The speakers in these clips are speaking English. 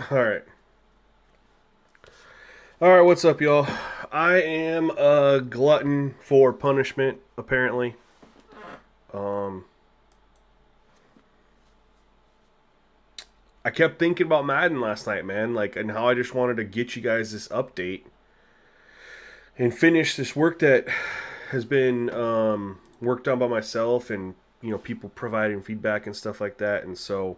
All right. All right, what's up, y'all? I am a glutton for punishment, apparently. Um, I kept thinking about Madden last night, man, and how I just wanted to get you guys this update and finish this work that has been worked on by myself and, people providing feedback and stuff like that. And so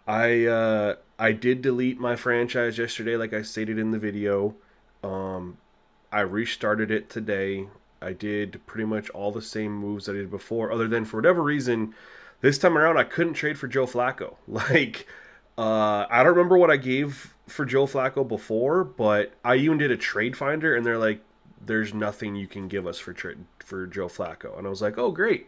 I did delete my franchise yesterday, like I stated in the video. Um, I restarted it today. I did pretty much all the same moves I did before, other than for whatever reason, this time around I couldn't trade for Joe Flacco. I don't remember what I gave for Joe Flacco before, but I even did a trade finder, and they're like, "There's nothing you can give us for Joe Flacco," and I was like, "Oh, great."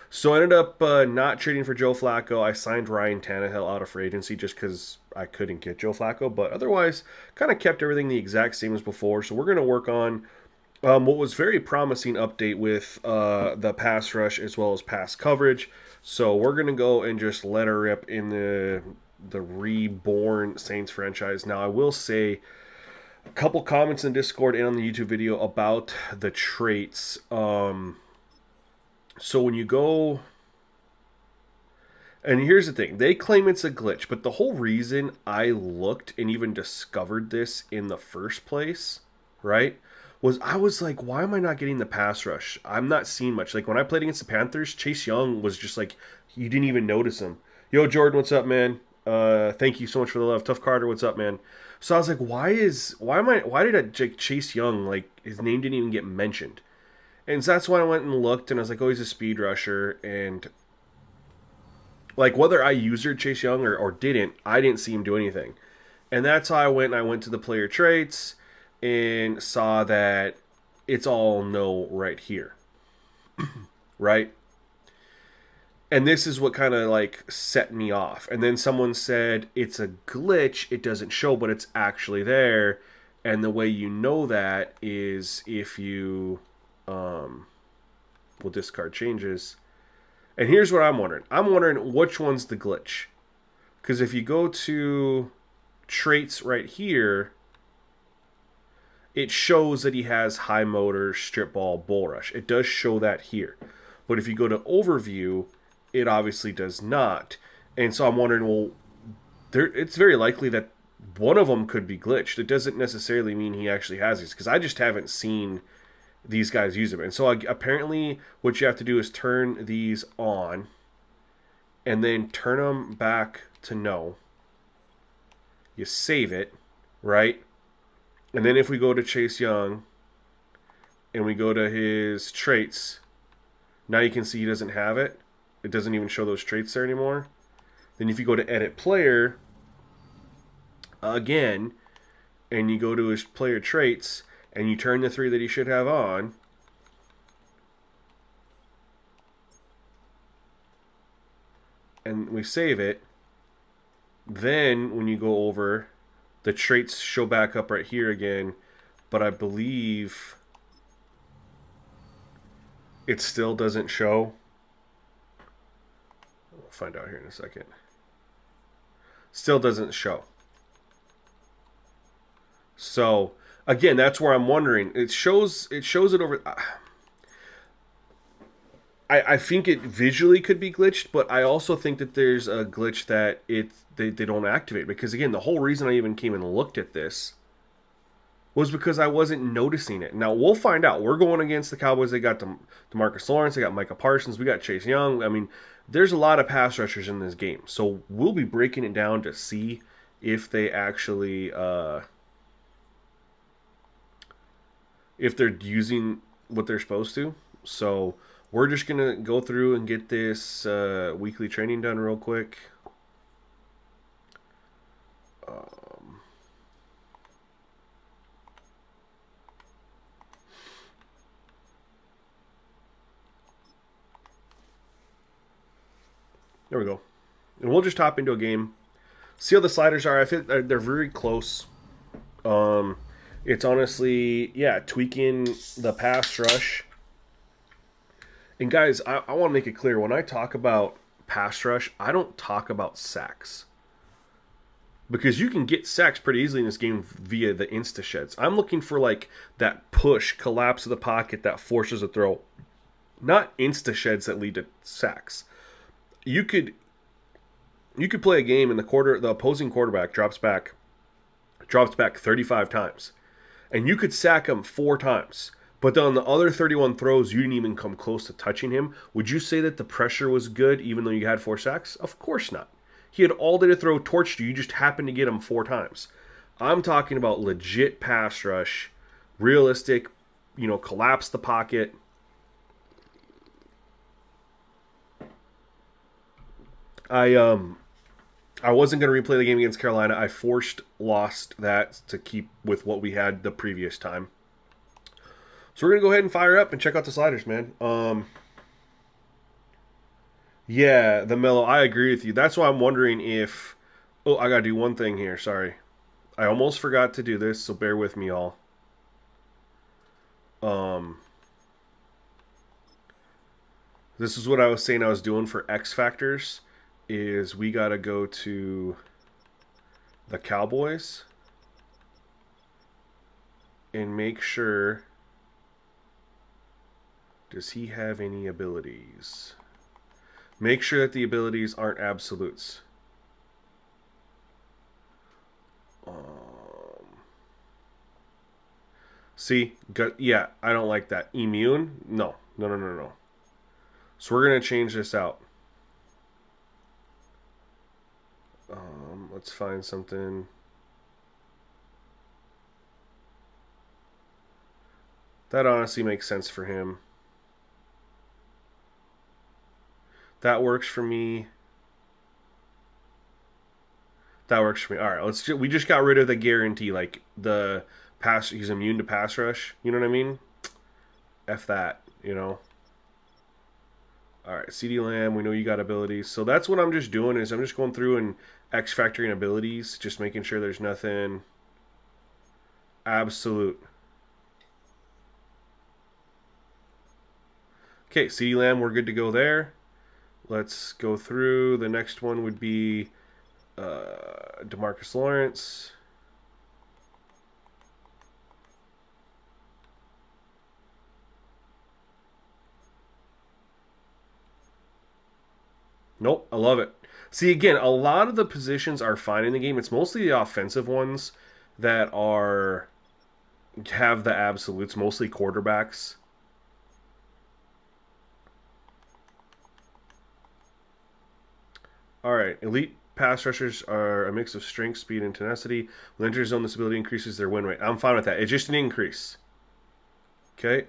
So I ended up not trading for Joe Flacco. I signed Ryan Tannehill out of free agency just because I couldn't get Joe Flacco, but otherwise, kind of kept everything the exact same as before. So we're going to work on what was very promising update with the pass rush as well as pass coverage. So we're going to go and just let her rip in the reborn Saints franchise. Now I will say a couple comments in Discord and on the YouTube video about the traits. So when you go, and here's the thing, they claim it's a glitch, but the whole reason I looked and even discovered this in the first place, right, was I was like, why am I not getting the pass rush? I'm not seeing much. Like when I played against the Panthers, Chase Young was just like, you didn't even notice him. Yo, Jordan, what's up, man? Thank you so much for the love. Tough Carter, what's up, man? So I was like, why did Chase Young, like, his name didn't even get mentioned? And so that's why I went and looked, and I was like, oh, he's a speed rusher. And, like, whether I user Chase Young or didn't, I didn't see him do anything. And that's how I went to the player traits and saw that it's all no right here, right? And this is what kind of like set me off. And then someone said it's a glitch, it doesn't show, but it's actually there. And the way you know that is if you will discard changes. And here's what I'm wondering. I'm wondering which one's the glitch. Because if you go to traits right here, it shows that he has high motor, strip ball, bull rush. It does show that here. But if you go to overview, it obviously does not. And so I'm wondering, well, it's very likely that one of them could be glitched. It doesn't necessarily mean he actually has these because I just haven't seen these guys use them. And so apparently, what you have to do is turn these on and then turn them back to no. You save it, right? And then if we go to Chase Young and we go to his traits, now you can see he doesn't have it. It doesn't even show those traits there anymore. Then if you go to edit player again and you go to his player traits and you turn the three that he should have on, and we save it, then when you go over, the traits show back up right here again, but I believe it still doesn't show. We'll find out here in a second. Still doesn't show. So again, that's where I'm wondering. It shows it over. I think it visually could be glitched, but I also think that there's a glitch that they don't activate because again, the whole reason I even came and looked at this was because I wasn't noticing it. Now we'll find out. We're going against the Cowboys. They got DeMarcus Lawrence. They got Micah Parsons. We got Chase Young. I mean, there's a lot of pass rushers in this game, so we'll be breaking it down to see if they actually if they're using what they're supposed to. So we're just gonna go through and get this weekly training done real quick. Um, there we go. And we'll just hop into a game. See how the sliders are. I feel they're very close. Um, it's honestly, yeah, tweaking the pass rush. And guys, I want to make it clear when I talk about pass rush, I don't talk about sacks. because you can get sacks pretty easily in this game via the insta sheds. I'm looking for like that push, collapse of the pocket that forces a throw, not insta sheds that lead to sacks. You could play a game and the opposing quarterback drops back 35 times, and you could sack him 4 times. But then on the other 31 throws, you didn't even come close to touching him. Would you say that the pressure was good, even though you had 4 sacks? Of course not. He had all day to throw, torched you. You just happened to get him 4 times. I'm talking about legit pass rush, realistic, collapse the pocket. I wasn't going to replay the game against Carolina. I lost that to keep with what we had the previous time. So we're going to go ahead and fire up and check out the sliders, man. Yeah, the mellow. I agree with you. That's why I'm wondering if. Oh, I got to do one thing here. Sorry. I almost forgot to do this, so bear with me, all. This is what I was saying I was doing for X factors. Is we got to go to the Cowboys and make sure. Does he have any abilities? Make sure that the abilities aren't absolutes. See, yeah, I don't like that. Immune? No. So we're going to change this out. Let's find something. That honestly makes sense for him. That works for me. That works for me. All right, we just got rid of the guarantee, like the pass. He's immune to pass rush. You know what I mean? F that. All right, CD Lamb. We know you got abilities, so that's what I'm just doing. Is I'm just going through and X factoring abilities, just making sure there's nothing absolute. Okay, CD Lamb, we're good to go there. Let's go through. The next one would be DeMarcus Lawrence. Nope, I love it. See, again, a lot of the positions are fine in the game. It's mostly the offensive ones that have the absolutes, mostly quarterbacks. All right, elite pass rushers are a mix of strength, speed, and tenacity. When enters zone, this ability increases their win rate. I'm fine with that. It's just an increase. Okay.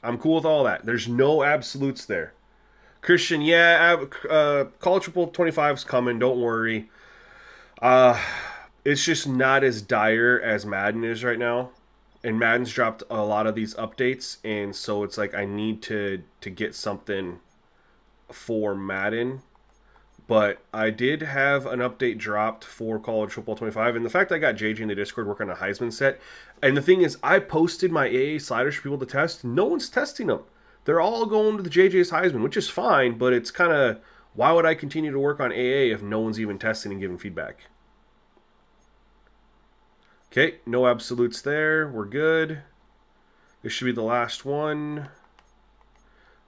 I'm cool with all that. There's no absolutes there. Christian, yeah, College Football 25 is coming. Don't worry. It's just not as dire as Madden is right now. And Madden's dropped a lot of these updates, and so it's like I need to get something for Madden. But I did have an update dropped for College Football 25, and the fact I got JJ in the Discord working on a Heisman set, and the thing is, I posted my AA sliders for people to test. No one's testing them. They're all going to the JJ's Heisman, which is fine, but it's kind of, why would I continue to work on AA if no one's even testing and giving feedback? Okay, no absolutes there. We're good. This should be the last one.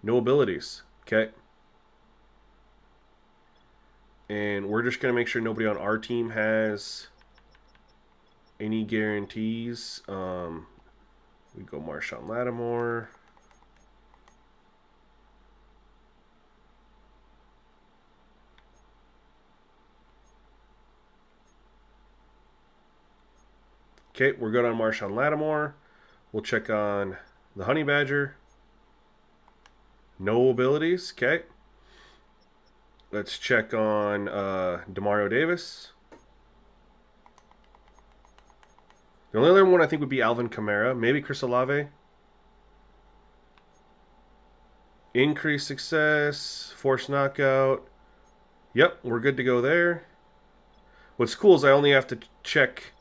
No abilities. Okay. And we're just going to make sure nobody on our team has any guarantees. We go Marshawn Lattimore. Okay, we're good on Marshawn Lattimore. We'll check on the Honey Badger. No abilities. Okay. Let's check on Demario Davis. The only other one I think would be Alvin Kamara. Maybe Chris Olave. Increased success. Forced knockout. Yep, we're good to go there. What's cool is I only have to check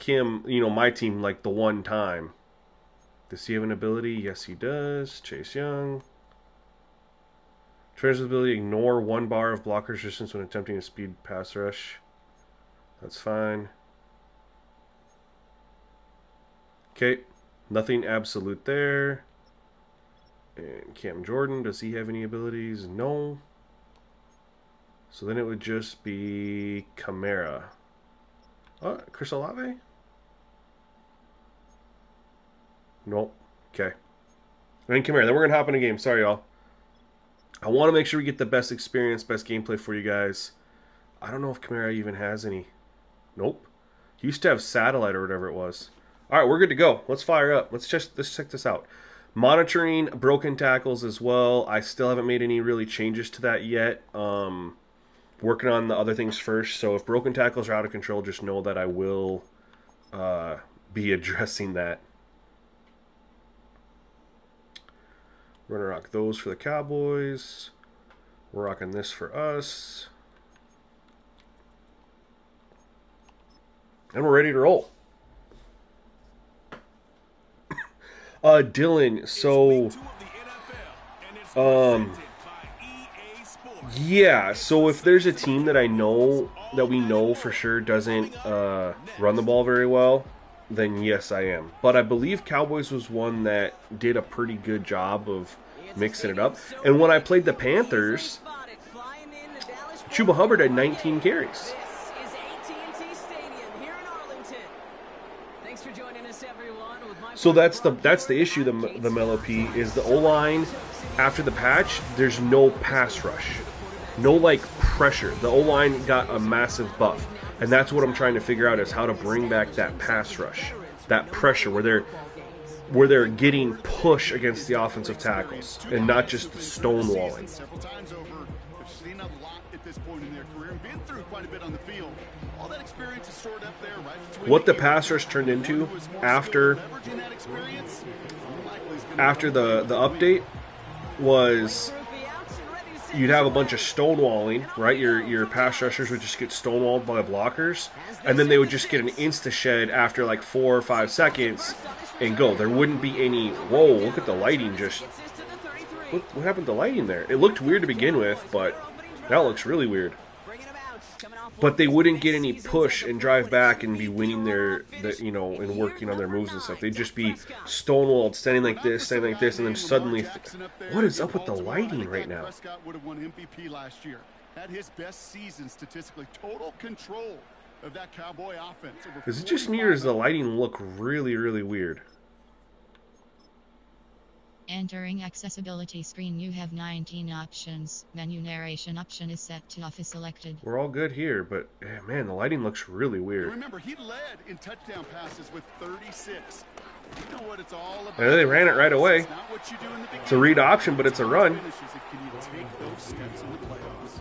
him, my team, like the one time. Does he have an ability? Yes, he does. Chase Young. Defender's ability, ignore 1 bar of blocker resistance when attempting a speed pass rush. That's fine. Okay, nothing absolute there. And Cam Jordan, does he have any abilities? No. So then it would just be Camara. Oh, Chris Olave? Nope. Okay. And Camara. Then we're going to hop in a game. Sorry, y'all. I want to make sure we get the best experience, best gameplay for you guys. I don't know if Camara even has any. Nope. He used to have satellite or whatever it was. All right, we're good to go. Let's fire up. Let's check this out. Monitoring broken tackles as well. I still haven't made any really changes to that yet. Working on the other things first. So if broken tackles are out of control, just know that I will be addressing that. We're going to rock those for the Cowboys. We're rocking this for us. And we're ready to roll. Dylan, so yeah, so if there's a team that we know for sure doesn't run the ball very well, then yes, I am. But I believe Cowboys was one that did a pretty good job of mixing it up. And when I played the Panthers, Chuba Hubbard had 19 carries. So that's the issue. The Mellow P is the O-line after the patch. There's no pass rush, no like pressure. The O-line got a massive buff, and that's what I'm trying to figure out is how to bring back that pass rush, that pressure where they're getting push against the offensive tackles and not just the stonewalling. What the pass rush turned into after the update was you'd have a bunch of stonewalling, right? Your pass rushers would just get stonewalled by blockers, and then they would just get an insta-shed after like 4 or 5 seconds and go. There wouldn't be any, whoa, look at the lighting just... What happened to the lighting there? It looked weird to begin with, but now it looks really weird. But they wouldn't get any push and drive back and be winning and working on their moves and stuff. They'd just be stonewalled, standing like this, and then suddenly, what is up with the lighting right now? Is it just me or does the lighting look really, really weird? Entering accessibility screen, you have 19 options. Menu narration option is set to off is selected. We're all good here, but man, the lighting looks really weird. Remember, he led in touchdown passes with 36. You know what it's all about. And they ran it right away. It's a read option, but it's a run. Can you take those steps in the playoffs?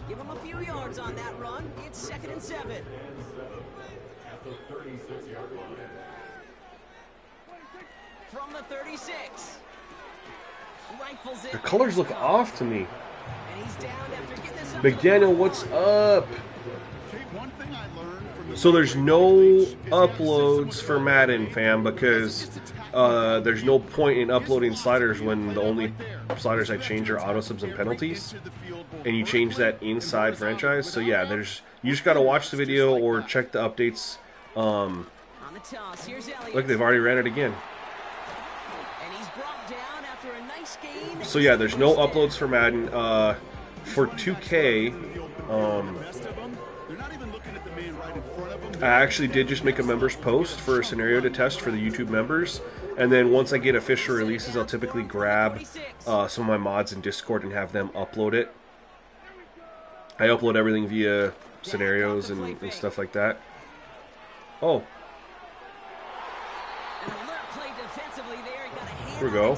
Give him a few yards on that run. It's 2nd and 7. From the 36. The colors look off to me. McDaniel, what's up? So there's no uploads for Madden, fam, because there's no point in uploading sliders when the only sliders I change are auto subs and penalties, and you change that inside franchise. So yeah, you just gotta watch the video or check the updates. Look, they've already ran it again. So yeah, there's no uploads for Madden. For 2K, I actually did just make a members post for a scenario to test for the YouTube members, and then once I get official releases, I'll typically grab some of my mods in Discord and have them upload it. I upload everything via scenarios and stuff like that. Oh. Here we go.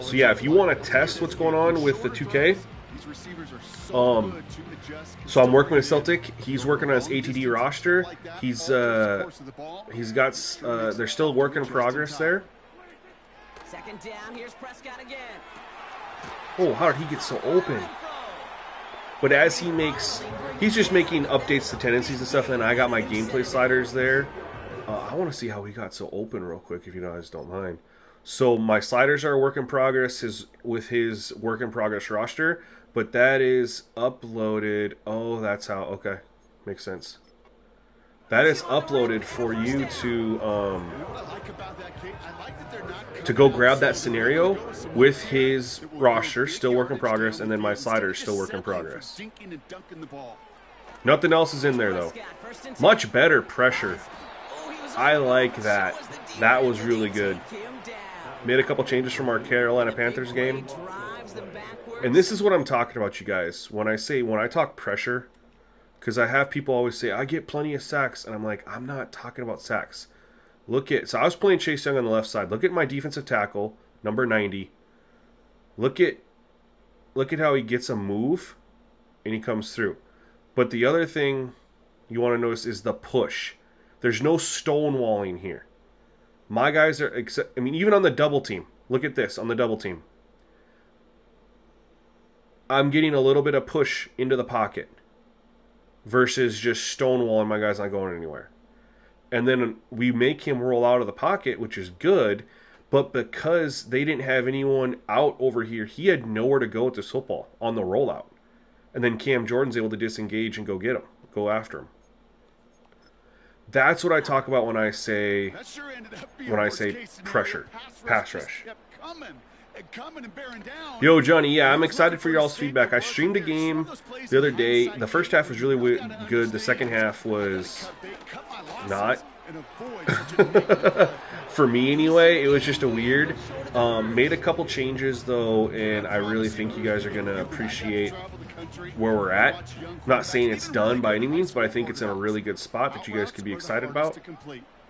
So yeah, if you want to test what's going on with the 2K, so I'm working with Celtic. He's working on his ATD roster. He's got they're still work in progress there. Oh, how did he get so open? But as he's just making updates to tendencies and stuff, and then I got my gameplay sliders there. I want to see how he got so open real quick, if you guys don't mind. So my sliders are a work in progress with his work in progress roster, but that is uploaded. Oh, that's how. Okay, makes sense. That is uploaded for you to go grab that scenario with his roster, still work in progress, and then my sliders still work in progress. Nothing else is in there though. Much better pressure. I like that. That was really good. Made a couple changes from our Carolina Panthers game. And this is what I'm talking about, you guys. When I talk pressure, because I have people always say, I get plenty of sacks. And I'm like, I'm not talking about sacks. So I was playing Chase Young on the left side. Look at my defensive tackle, number 90. Look at how he gets a move and he comes through. But the other thing you want to notice is the push. There's no stonewalling here. My guys are, even on the double team. Look at this, on the double team. I'm getting a little bit of push into the pocket versus just stonewalling. My guy's not going anywhere. And then we make him roll out of the pocket, which is good. But because they didn't have anyone out over here, he had nowhere to go with this football on the rollout. And then Cam Jordan's able to disengage and go after him. That's what I talk about when I say pressure, pass rush. Yo, Johnny, yeah, I'm excited for y'all's feedback. I streamed a game the other day. The first half was really good. The second half was not. For me, anyway, it was just a weird. Made a couple changes, though, and I really think you guys are going to appreciate where we're at. I'm not saying it's done by any means, but I think it's in a really good spot that you guys could be excited about.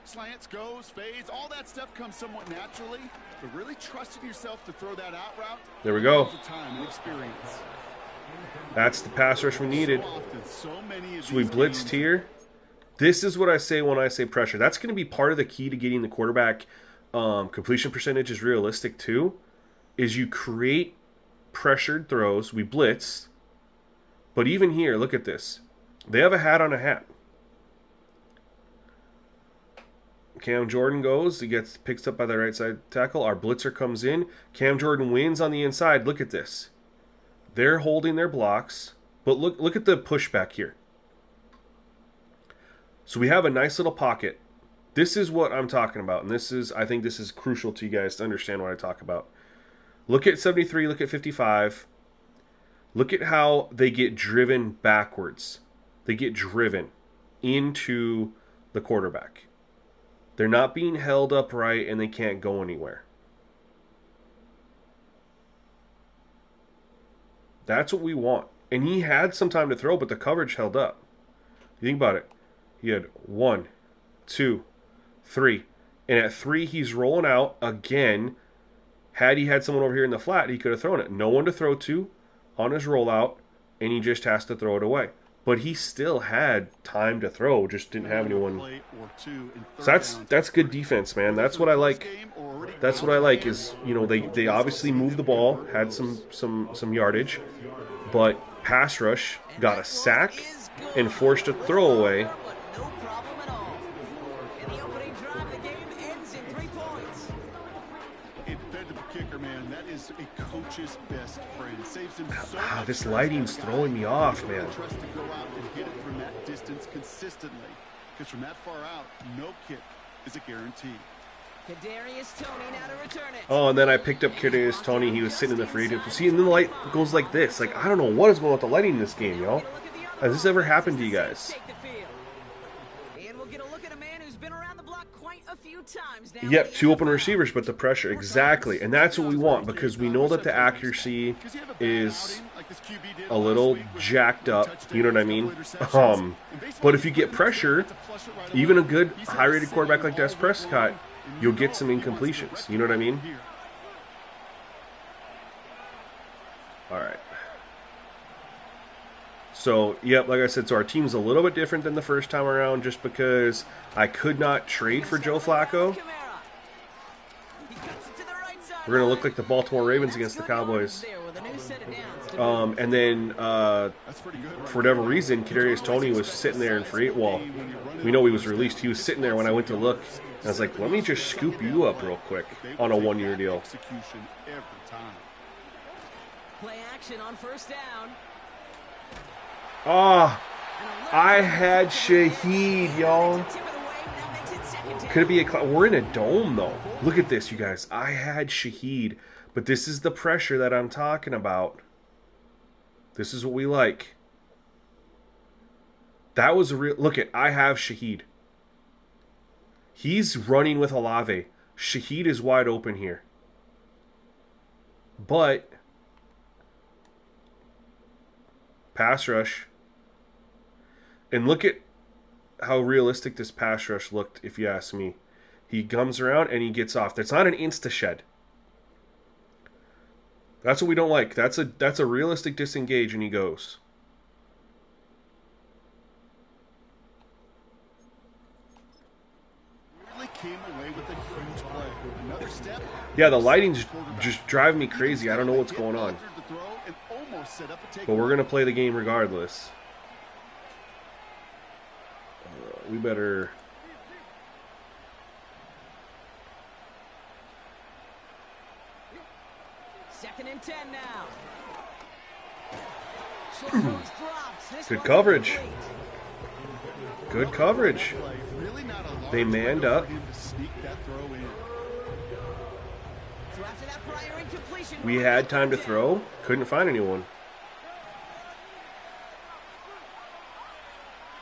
Slants, goes, fades, all that stuff comes somewhat naturally, but really trusting yourself to throw that out route. There we go. That's the pass rush we needed. So we blitzed here. This is what I say when I say pressure. That's going to be part of the key to getting the quarterback completion percentage is realistic too, is you create pressured throws. We blitzed. But even here, look at this. They have a hat on a hat. Cam Jordan goes. He gets picked up by the right side tackle. Our blitzer comes in. Cam Jordan wins on the inside. Look at this. They're holding their blocks. But look at the pushback here. So we have a nice little pocket. This is what I'm talking about. And I think this is crucial to you guys to understand what I talk about. Look at 73. Look at 55. Look at how they get driven backwards. They get driven into the quarterback. They're not being held upright and they can't go anywhere. That's what we want. And he had some time to throw, but the coverage held up. You think about it. He had 1, 2, 3. And at 3, he's rolling out again. Had he had someone over here in the flat, he could have thrown it. No one to throw to on his rollout, and he just has to throw it away. But he still had time to throw, just didn't have anyone. So that's good defense, man. That's what I like. That's what I like is, they obviously moved the ball, had some yardage, but pass rush got a sack and forced a throwaway. A coach's best friend. Saves him so this lighting's throwing me off, man. Trust to go out and hit it from that distance consistently. Because from that far out, no kick is a guarantee. Oh, and then I picked up Kadarius Toney. He was sitting in the free agent. See, and then the light goes like this. Like, I don't know what is going on with the lighting in this game, y'all. Has this ever happened to you guys? Yep, 2 open receivers, but the pressure. Exactly. And that's what we want because we know that the accuracy is a little jacked up. You know what I mean? But if you get pressure, even a good high-rated quarterback like Dak Prescott, you'll get some incompletions. You know what I mean? All right. So, yep, like I said, so our team's a little bit different than the first time around just because I could not trade for Joe Flacco. We're going to look like the Baltimore Ravens against the Cowboys. And then, for whatever reason, Kadarius Toney was sitting there in free. Well, we know he was released. He was sitting there when I went to look. And I was like, let me just scoop you up real quick on a one-year deal. Play action on first down. Ah, I had Shaheed, y'all. Could it be a... We're in a dome, though. Look at this, you guys. I had Shaheed. But this is the pressure that I'm talking about. This is what we like. That was a real... Look at, I have Shaheed. He's running with Olave. Shaheed is wide open here. But... pass rush. And look at how realistic this pass rush looked, if you ask me. He comes around and he gets off. That's not an insta-shed. That's what we don't like. That's a realistic disengage, and he goes. Really came away with a huge play. Another step. Yeah, the lighting's just driving me crazy. I don't know what's going on. But we're going to play the game regardless. We better... Second and 10 now. Good coverage. Good coverage. They manned up. We had time to throw. Couldn't find anyone.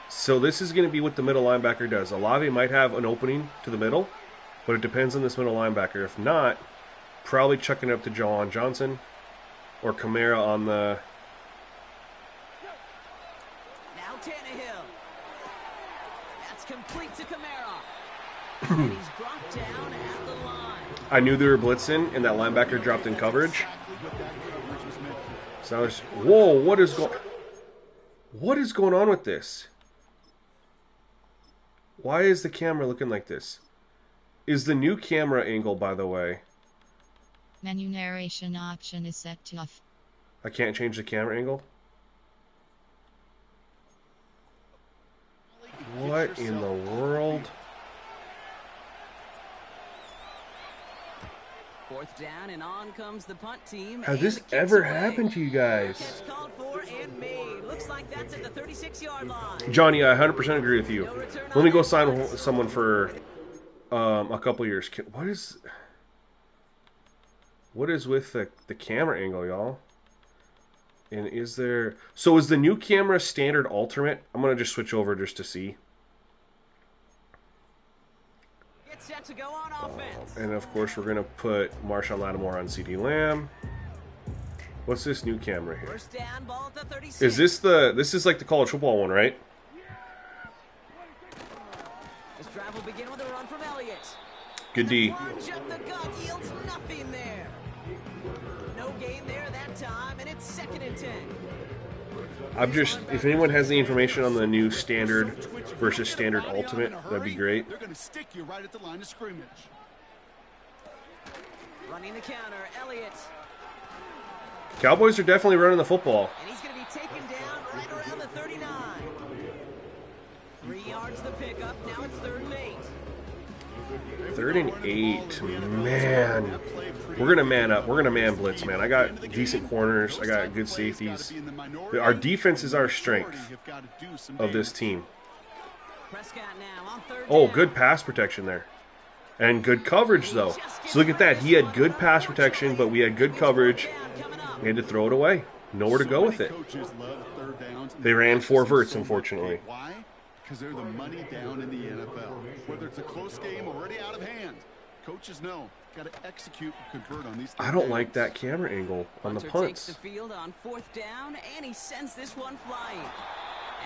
So this is going to be what the middle linebacker does. Olave might have an opening to the middle, but it depends on this middle linebacker. If not, probably chucking it up to Jawan Johnson or Kamara on the... Now Tannehill. That's complete to Kamara. And he's brought down at the line. I knew they were blitzing, and that linebacker dropped in coverage. So I was... Whoa, what is going on with this? Why is the camera looking like this? Is the new camera angle, by the way... Menu narration option is set to off. I can't change the camera angle? What in the world? Fourth down and on comes the punt team. Has this ever happened to you guys? Called for and made. Looks like that's at the 36-yard line. Johnny, I 100% agree with you. Let me go sign someone for a couple years. What is with the camera angle, y'all? And is there... So is the new camera standard alternate? I'm going to just switch over just to see. Get set to go on offense. And of course, we're going to put Marshawn Lattimore on CD Lamb. What's this new camera here? First down, ball at the 36. Is this the... This is like the college football one, right? This drive will begin with a run from Elliott. Good D. Plunge up the gut yields nothing there. No gain there that time, and it's second and 10. I'm just... If anyone has any information on the new standard versus standard ultimate, that'd be great. They're going to stick you right at the line of scrimmage. Running the counter, Elliott. Cowboys are definitely running the football. And he's going to be taken down right around the 39. 3 yards the pickup. Now it's 3rd and 8. 3rd and 8. Man. We're going to man up. We're going to man blitz, man. I got decent corners. I got good safeties. Our defense is our strength of this team. Oh, good pass protection there. And good coverage, though. So look at that. He had good pass protection, but we had good coverage. We had to throw it away. Nowhere to go with it. They ran 4 verts, unfortunately. Why? Because they're the money down in the NFL. Whether it's a close game already out of hand, coaches know got to execute and convert on these. I don't like that camera angle on the punts. Takes the field on 4th down, and he sends this one flying.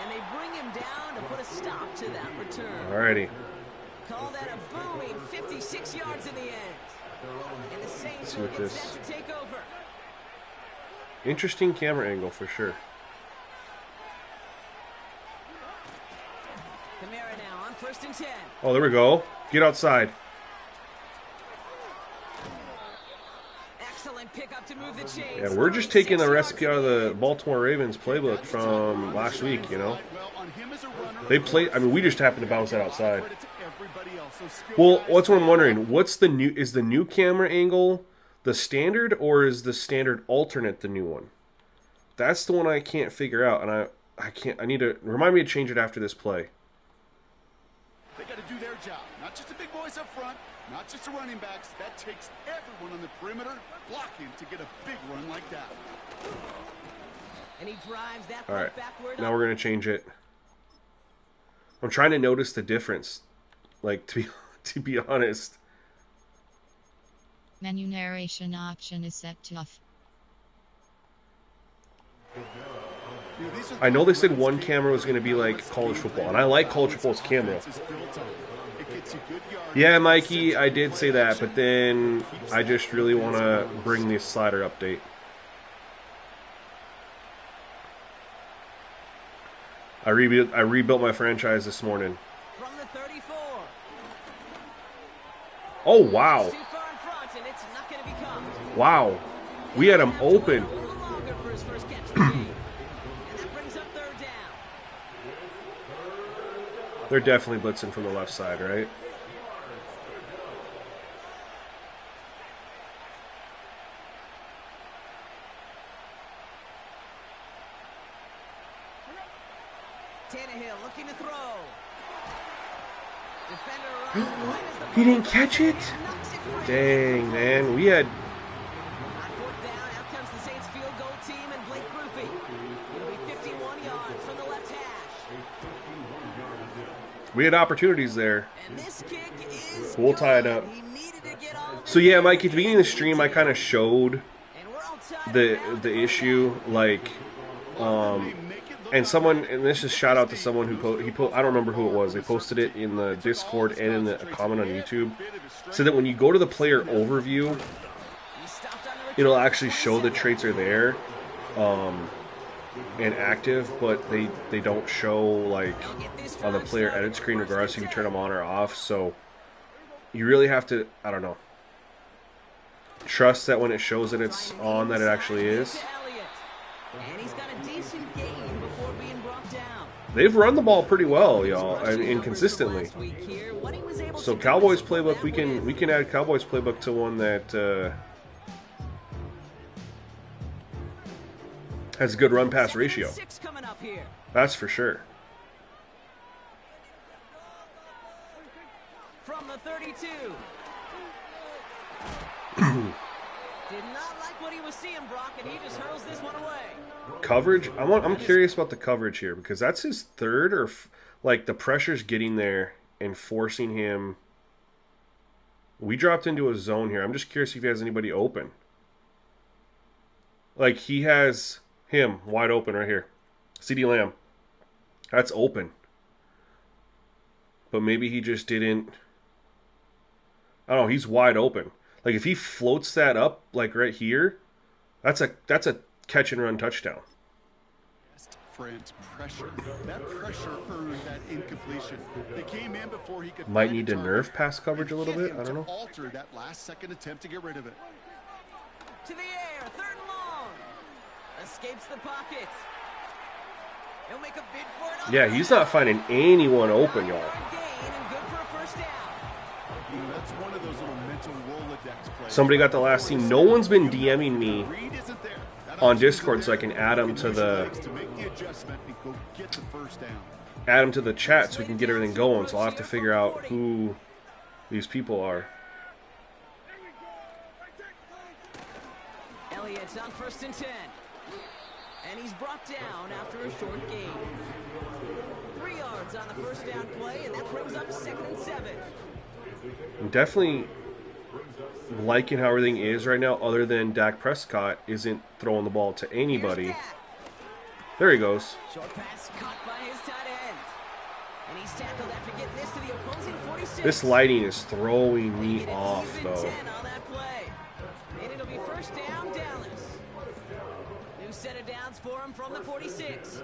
And they bring him down to put a stop to that return. Alrighty. Call that a booming 56 yards in the end. And the Saints will get set to take over. Interesting camera angle for sure. Kamara now on 1st and 10. Oh, there we go. Get outside. to move the chains. Yeah, we're just taking the recipe out of the Baltimore Ravens playbook from last week, you know. They play. I mean, we just happened to bounce that outside. Well, what's what I'm wondering? What's the new? Is the new camera angle the standard, or is the standard alternate the new one? That's the one I can't figure out, and I can't. I need to remind me to change it after this play. They got to do their job. Not just the big boys up front, not just the running backs. That takes everyone on the perimeter blocking to get a big run like that. And he drives that All right, backward. now we're gonna change it. I'm trying to notice the difference. Like, to be honest. Menu narration option is set to off. I know they said one camera was going to be like college football, and I like college football's camera. Yeah, Mikey, I did say that, but then I just really want to bring this slider update. I rebuilt my franchise this morning. From the 34. Oh, wow. Too far in front, and it's not going to become. Wow. We had him open. A little longer for his first catch of the game. And that brings up third down. They're definitely blitzing from the left side, right? Tannehill looking to throw. Defender runs right as the He ball didn't catch it? knocks it free. Dang, man. We had... On fourth down, out comes the Saints field goal team and Blake grouping. It'll be 51 yards from the left hash. We had opportunities there. And this kick is We'll tie it good. up. He needed to get off So yeah, Mike, at the beginning of the stream, I kind of showed and we're outside the issue, like, and someone, and this is shout out to someone who I don't remember who it was. They posted it in the Discord and in the comment on YouTube. So that when you go to the player overview, it'll actually show the traits are there, and active, but they don't show like on the player edit screen, regardless if you turn them on or off. So you really have to, I don't know, trust that when it shows that it's on, that it actually is. And he's got a decent gain before being brought down. They've run the ball pretty well, y'all, and inconsistently. So Cowboys playbook, we can add Cowboys playbook to one that has a good run pass ratio. That's for sure. From the 32. Did not like what he was seeing, Brock, and he just hurls this one away. Coverage. I'm curious about the coverage here, because that's his third, or like the pressure's getting there and forcing him. We dropped into a zone here. I'm just curious if he has anybody open. Like he has him wide open right here. CeeDee Lamb. That's open. But maybe he just didn't. I don't know. He's wide open. Like if he floats that up like right here, that's a catch and run touchdown. France pressure. That pressure earned that incompletion. They came in before he could. Might need to nerf pass coverage a little bit. I don't know. Alter that last second attempt to get rid of it. To the air, third and long. Escapes the pocket. He'll make a bid for it. Yeah, he's not finding anyone open, y'all. That's one of those little mental Rolodex plays. Somebody got the last team. No one's been DMing me on Discord, so I can add them to the chat so we can get everything going. So I'll have to figure out who these people are. Elliott's on 1st and 10. And he's brought down after a short gain. 3 yards on the first down play, and that brings up 2nd and 7. I'm definitely liking how everything is right now, other than Dak Prescott isn't throwing the ball to anybody. There he goes. Short pass caught by his tight end. And he's tackled after getting this to the opposing 46. This lighting is throwing me off, though. 10 on that play. And it'll be 1st down, Dallas. New set of downs for him from the 46.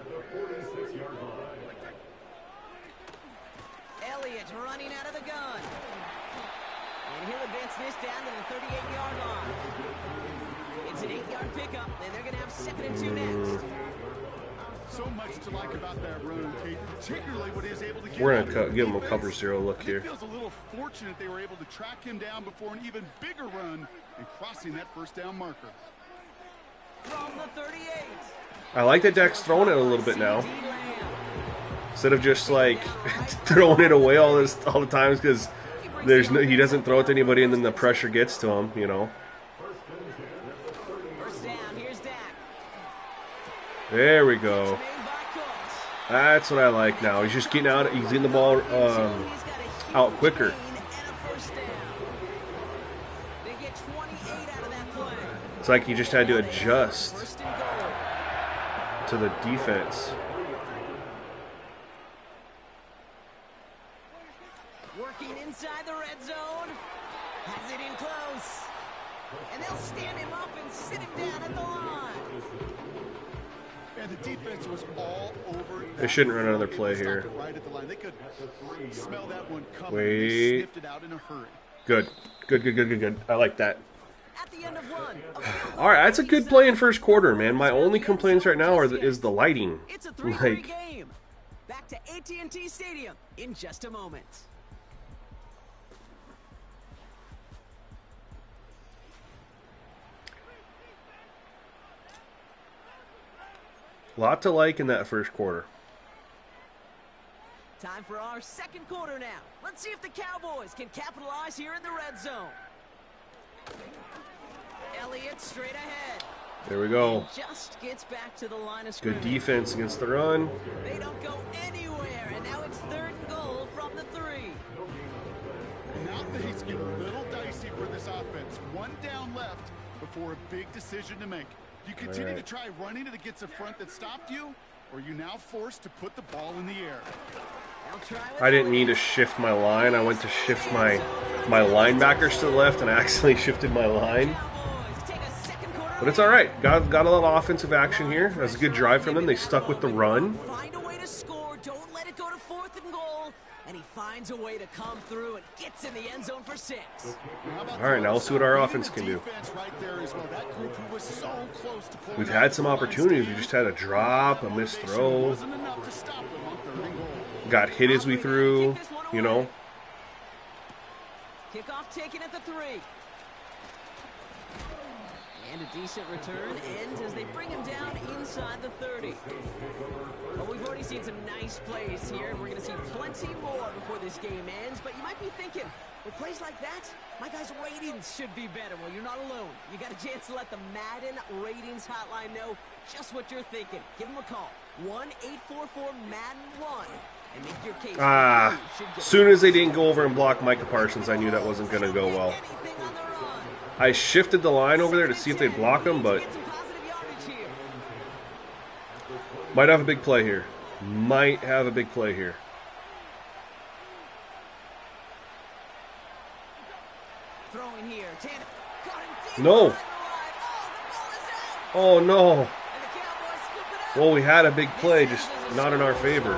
Elliott running out of the gun. And he'll advance this down to the 38-yard line. It's an 8-yard pickup, and they're going to have 2nd and 2 next. So much to like about that run, Kate, particularly what he is able to get. We're going to give him a cover 0 look here. It feels a little fortunate they were able to track him down before an even bigger run and crossing that first down marker. From the 38. I like that Dak's throwing it a little bit now. Instead of just like throwing it away all the times, because he doesn't throw it to anybody and then the pressure gets to him, you know. First down, here's Dak. There we go. Made by Cooks. That's what I like now. He's just getting out. He's getting the ball out quicker. They get 28 out of that play. It's like he just had to adjust to the defense. Working inside the red zone. Has it in close. And they'll stand him up and sit him down at the line. And the defense was all over. They shouldn't run another play here. Right at the line. They could smell that one coming. Wait. They sniffed it out in a hurry. Good. Good. I like that. At the end of one. All right, that's a good play in first quarter, man. My only complaints right now is the lighting. It's a 3-3 game. Back to AT&T Stadium in just a moment. Lot to like in that first quarter. Time for our second quarter now. Let's see if the Cowboys can capitalize here in the red zone. Elliott straight ahead. There we go. Just gets back to the line of Good scrimmage. defense against the run. They don't go anywhere, and now it's 3rd and goal from the 3. And now things get a little dicey for this offense. 1 down left before a big decision to make. Do you continue to try running it against a front that stopped you, or are you now forced to put the ball in the air? I didn't mean to shift my line. I went to shift my linebackers to the left and I accidentally shifted my line. But it's all right. Got a lot of offensive action here. That was a good drive from them. They stuck with the run. Find a way to score. Don't let it go to 4th and goal. And he finds a way to come through and gets in the end zone for 6. All right, now let's see what our offense can do. We've had some opportunities. We just had a drop, a missed throw. Got hit as we threw, you know. Kickoff taken at the 3. And a decent return ends as they bring him down inside the 30. Well, we've already seen some nice plays here, and we're going to see plenty more before this game ends. But you might be thinking, with plays like that, my guys' ratings should be better. Well, you're not alone. You got a chance to let the Madden ratings hotline know just what you're thinking. Give them a call, 1-844-MADDEN-1. And make your case. As soon as they didn't go over and block Micah Parsons, I knew that wasn't going to go well. I shifted the line over there to see if they'd block him, but might have a big play here. Throwing here. No. Oh, no. Well, we had a big play, just not in our favor.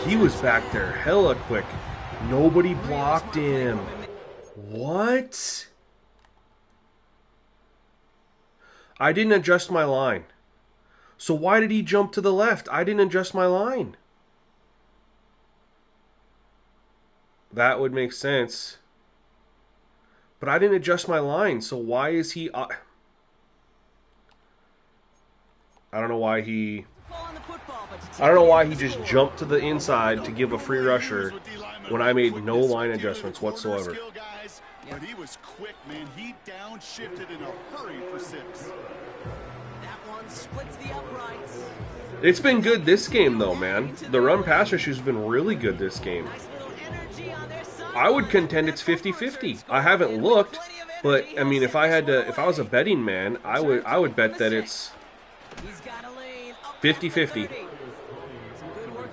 He was back there hella quick. Nobody blocked him. What? I didn't adjust my line. So why did he jump to the left? I didn't adjust my line. That would make sense. But I didn't adjust my line, so why is he... I don't know why he... I don't know why he just jumped to the inside to give a free rusher when I made no line adjustments whatsoever. But he was quick, man. He downshifted in a hurry for 6. That one splits the uprights. It's been good this game, though, man. The run-pass issue has been really good this game. I would contend it's 50-50. I haven't looked, but I mean, if I was a betting man, I would bet that it's 50-50.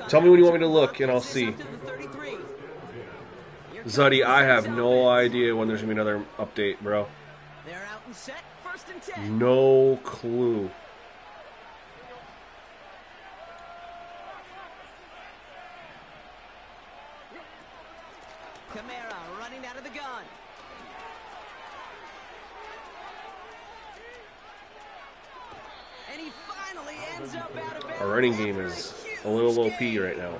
Tell me when you want me to look, and I'll see. Zuddy, I have no idea when there's going to be another update, bro. They're out and set. 1st and 10. No clue. Kamara running out of the gun. Our running game is a little OP right now.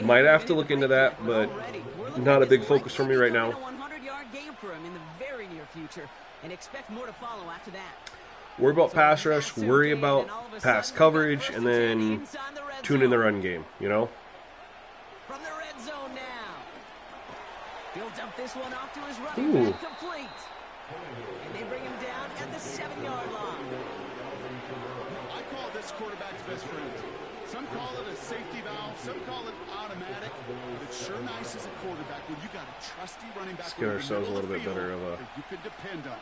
Might have to look into that, but not a big focus for me right now. Worry about pass rush, worry about pass coverage, and then tune in the run game, you know? From the red zone now. He'll dump this one off to his Ooh. running back, complete. And they bring him down at the 7-yard line. I call this quarterback's best friend. Some call it a safety valve, some call it automatic. It's sure nice as a quarterback when you got a trusty running back. Let's get ourselves a little bit better of a... You can depend on.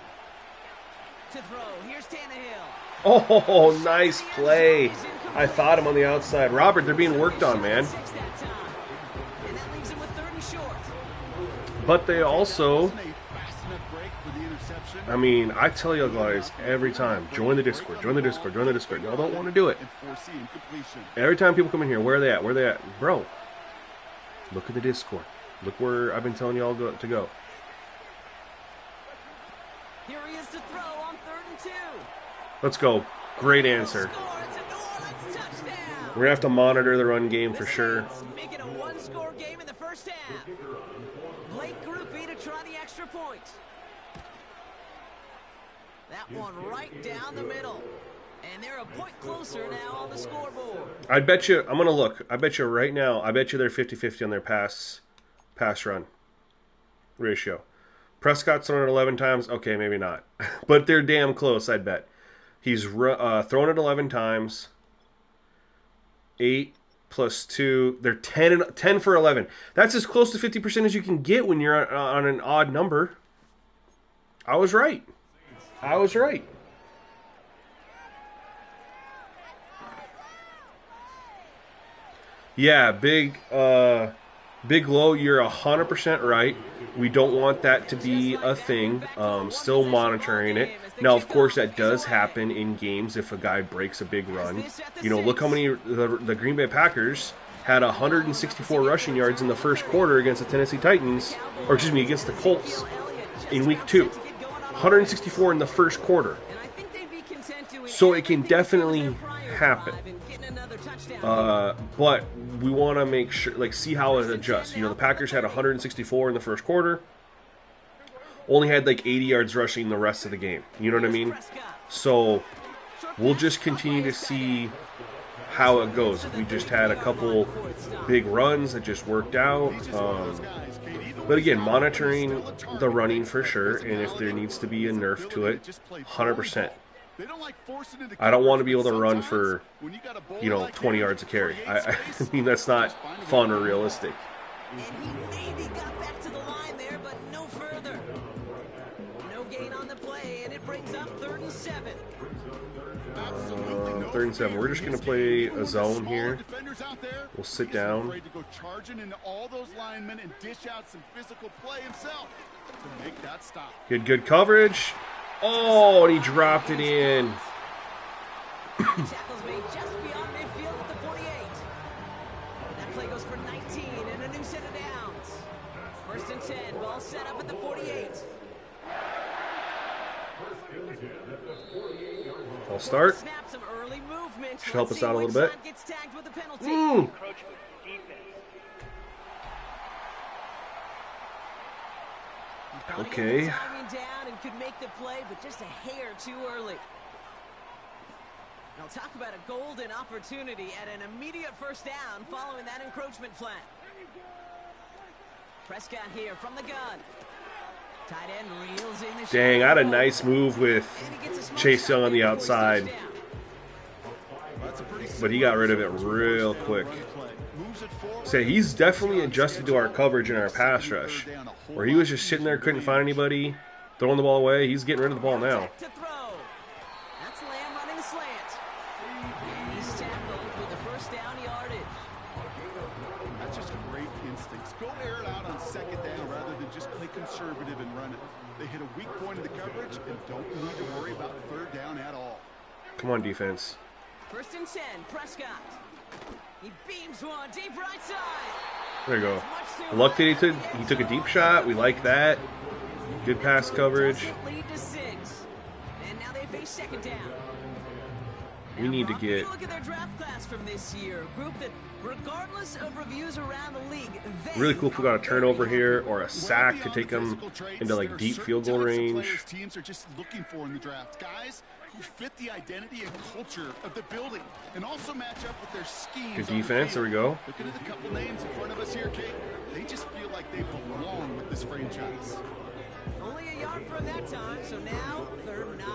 To throw, here's Tannehill. Oh, nice play. I thought him on the outside. Robert, they're being worked on, man. And that leaves him with 30 short. But they also... I mean, I tell you guys every time, join the Discord, join the Discord, join the Discord. Y'all don't want to do it. Every time people come in here, where are they at? Where are they at? Bro, look at the Discord. Look where I've been telling y'all to go. Here he is to throw on 3rd and 2. Let's go. Great answer. We're going to have to monitor the run game for sure. Make it a one-score game in the first half. Blake Groupie to try the extra point. That one right down the middle. And they're a point closer now on the scoreboard. I bet you, I'm going to look. I bet you right now, I bet you they're 50-50 on their pass run ratio. Prescott's thrown it 11 times. Okay, maybe not. But they're damn close, I'd bet. He's thrown it 11 times. 8 plus 2. They're 10 for 11. That's as close to 50% as you can get when you're on an odd number. I was right. I was right. Yeah, big low, you're 100% right. We don't want that to be a thing. Still monitoring it. Now, of course, that does happen in games if a guy breaks a big run. You know, look how many the Green Bay Packers had 164 rushing yards in the first quarter against the Tennessee Titans, or excuse me, against the Colts in week 2. 164 in the first quarter. So it can definitely happen. But we want to make sure, like, see how it adjusts. You know, the Packers had 164 in the first quarter. Only had like 80 yards rushing the rest of the game. You know what I mean? So we'll just continue to see how it goes. We just had a couple big runs that just worked out. But again, monitoring the running for sure, and if there needs to be a nerf to it, 100%. I don't want to be able to run for, 20 yards a carry. I mean, that's not fun or realistic. And he maybe got back to the line there, but no further. No gain on the play, and it brings up 3rd and 7. 3rd and 7. We're just going to play a zone here. We'll sit down. Good coverage. Oh, and he dropped it in. Tackles made just beyond midfield at the 48. That play goes for 19 and a new set of downs. 1st and 10, ball set up at the 48. I'll start. Snap some early movement. Should help us out a little bit. Gets tagged with a penalty. Okay. Down and could make the play, but just a hair too early. Now talk about a golden opportunity at an immediate first down following that encroachment flag. Prescott here from the gun. Tight end reels in the Dang, I had a nice move with Chase Young on the outside. But he got rid of it real quick. So he's definitely adjusted to our coverage and our pass rush. Where he was just sitting there, couldn't find anybody, throwing the ball away. He's getting rid of the ball now. That's Lamb running slant. And he's tackled with the first down yardage. That's just great instincts. Go air it out on 2nd down rather than just play conservative and run it. They hit a weak point in the coverage and don't need to worry about 3rd down at all. Come on, defense. 1st and 10, Prescott. He beams one deep right side. There you go. I lucked that he took a deep shot. We like that. Good pass coverage. Lead to 6. And now they face 2nd down. We need to Brock, get... take a look at their draft class from this year. A group that, regardless of reviews around the league, Really cool if we got a turnover here or a sack to take them into like deep field goal range. Teams are just looking for in the draft guys who fit the identity and culture of the building and also match up with their schemes. Good defense. There we go. Looking at the couple names in front of us here, Kate, they just feel like they belong with this franchise. Only a yard from that time, so now 3rd and 9.